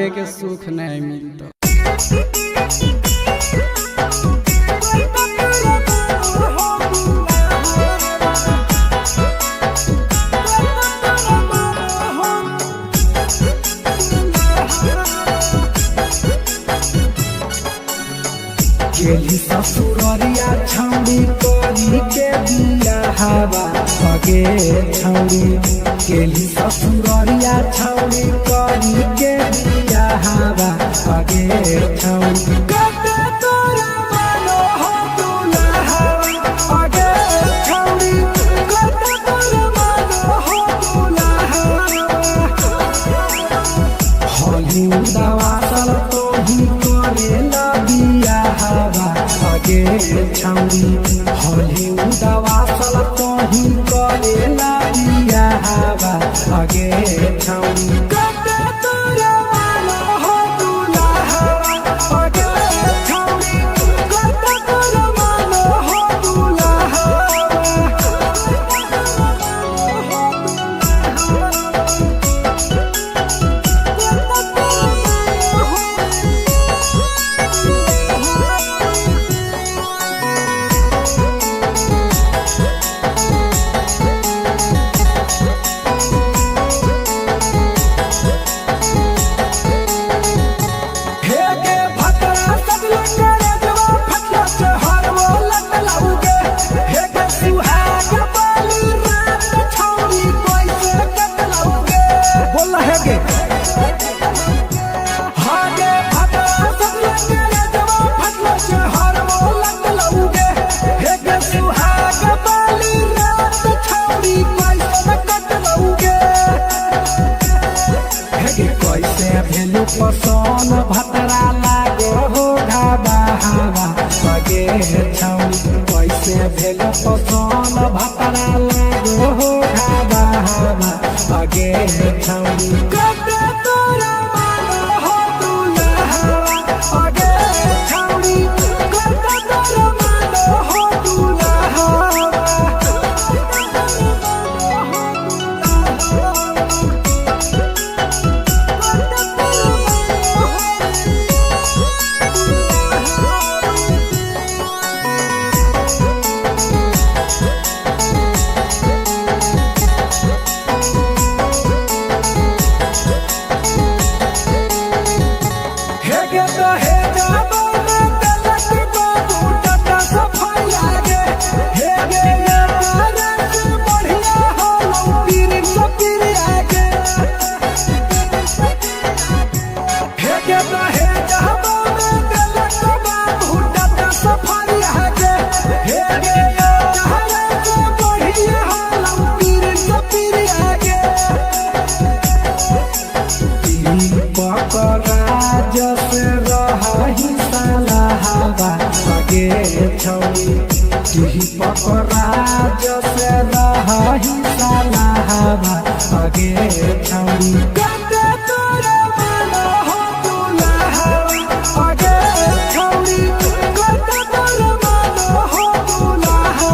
में के सुख नहीं मिलता। गेली ससुररिया छौड़ी करी के दिया हवा सगे छौड़ी गेली ससुररिया छौड़ी करी के दिया हवा सगे छौड़ी कते तोरा मानो हो दुल्हा सगे छौड़ी कते तोरा मानो हो दुल्हा होली दवा चल तो ही करे ना दिया हवा सगे छौड़ी होली दवा चल तो ही करे ना दिया हवा सगे छौड़ी कते तोरा मानो हो दुल्हा सगे छौड़ी कते तोरा मानो हो दुल्हा पसन भतरा लागो हो घाबा हवा सगे छौड़ी कैसे भेल पसन भतरा लागो हो घाबा हवा सगे छौड़ी कते तोरा मानो हो दुल्हा सगे छौड़ी कते तोरा मानो हो दुल्हा पकराज से रही साला हवा सगे छौड़ी कते तोरा मानो हो दुल्हा सगे छौड़ी कते तोरा मानो हो दुल्हा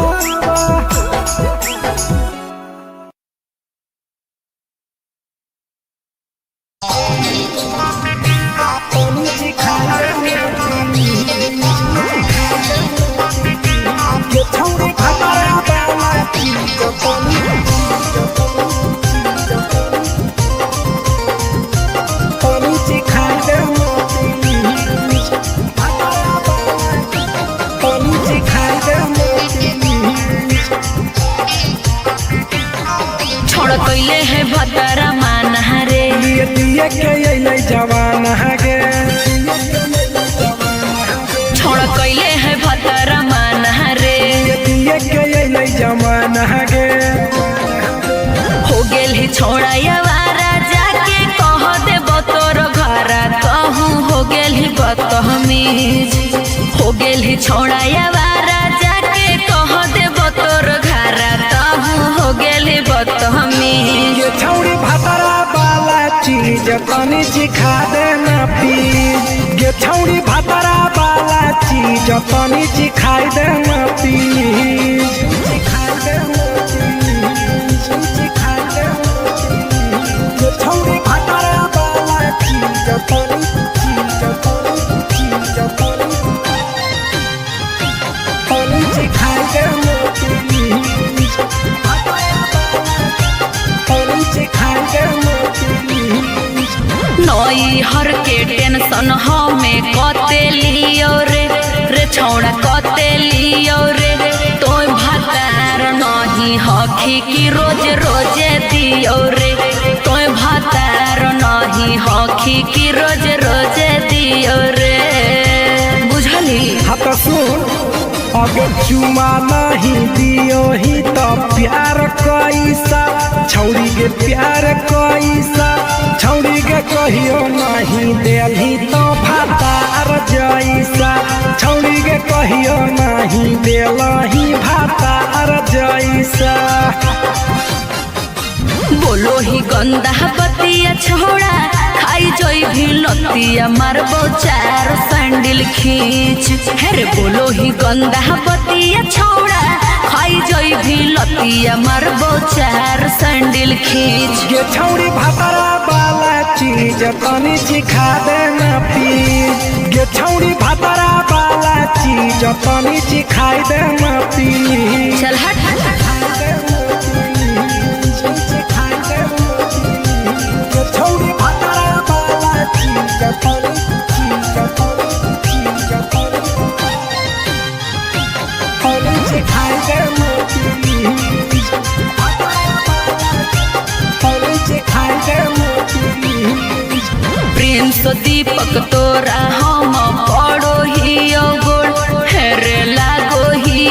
छोड़ कैले है भतरा मान रे दिए के अइले जवान गे छोड़ कैले है भतरा मान रे दिए के अइले जवान गे हो गेल ही छोड़ा यावारा जाके कह देब तोर घरा कहूँ हो गेल ही बदतमीज हो गेल ही छोड़ा यावारा जाके कह देब तोर घरा कहूँ हो गेल ही बदतमीज छौड़ी भतरा वाला चीज तनी सिखा देना प्लीज गे छौड़ी भतरा वाला चीज तनी सिखाई देना प्लीज सिखाई देना प्लीज सिखाई देना गे छौड़ी भतरा वाला चीज तनी चीज तनी चिखाई दे प्लीज तनी चिखाई दे प्लीज नई हर के टेंशन हमें कते लियो रे छौड़ा कते लियो रे तो भातार नहीं हखी की रोज रोजे दियो रे तो भातार नहीं हखी की रोज रोजे दियो रे बुझली। हाँ तो सुन अगर चुमा नहीं दियो ही तो प्यार कैसा छौड़ी के प्यार कैसा छौड़ी के कहियो नहीं देली तो भातार जैसा छौड़ी के कहियो नहीं देलही भातार जैसा। बोलो ही गंदा बतिया छोड़ा खाई जोई भी लतिया मारबो चार सैंडल खींच हेरे बोलो ही गंदा बतिया छोड़ा खाई जोई भी लतिया मारबो चार सैंडल खींच। ये छौड़ी भातारा वाला चीज तनी चिखा देना प्लीज ये छौड़ी भातारा वाला चीज तनी चिखाई देना प्लीज। चल हट छौड़ी भातारा वाला चीज तनी चिखाई देना प्लीज तनी चिखाई देना प्लीज। प्रिंस दीपक तोरा हम पड़ो ही गोड़ हेरे लागो ही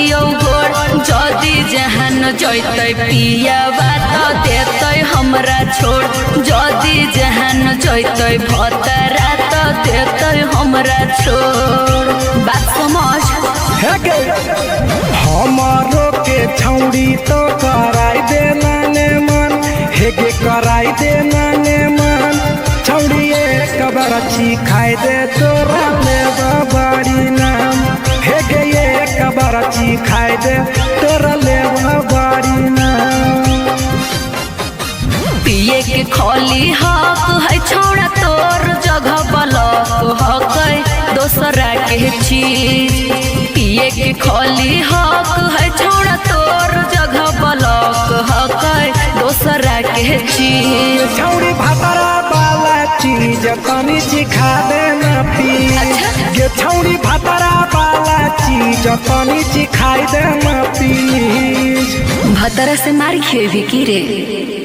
गोड़ जदी जहन जैते पिया बात देते हमरा छोड़ जदी जहन जैते भतरा तो देते हमरा छोड़ बात समझ। हमारो के छौड़ी तो कराई देना ने मन हेगे कराई देना ने मन छौड़ी एक बरछी खाई दे तोरा ले बाड़ी नाम हेगे एक बरछी खाई दे तोरा ले बाड़ी नाम। पिए के खोली हक है छोड़ा तोर जगह बलक हक दोसरा के चीज पिए के खोली हक है छोड़ा तोर जगह बलक हक दोसरा के चीज। छौड़ी भातारा वाला चीज तनी चिखा देना प्लीज ये छौड़ी भातारा वाला चीज तनी चिखाई देना प्लीज। भतरा से मार खेबी की रे।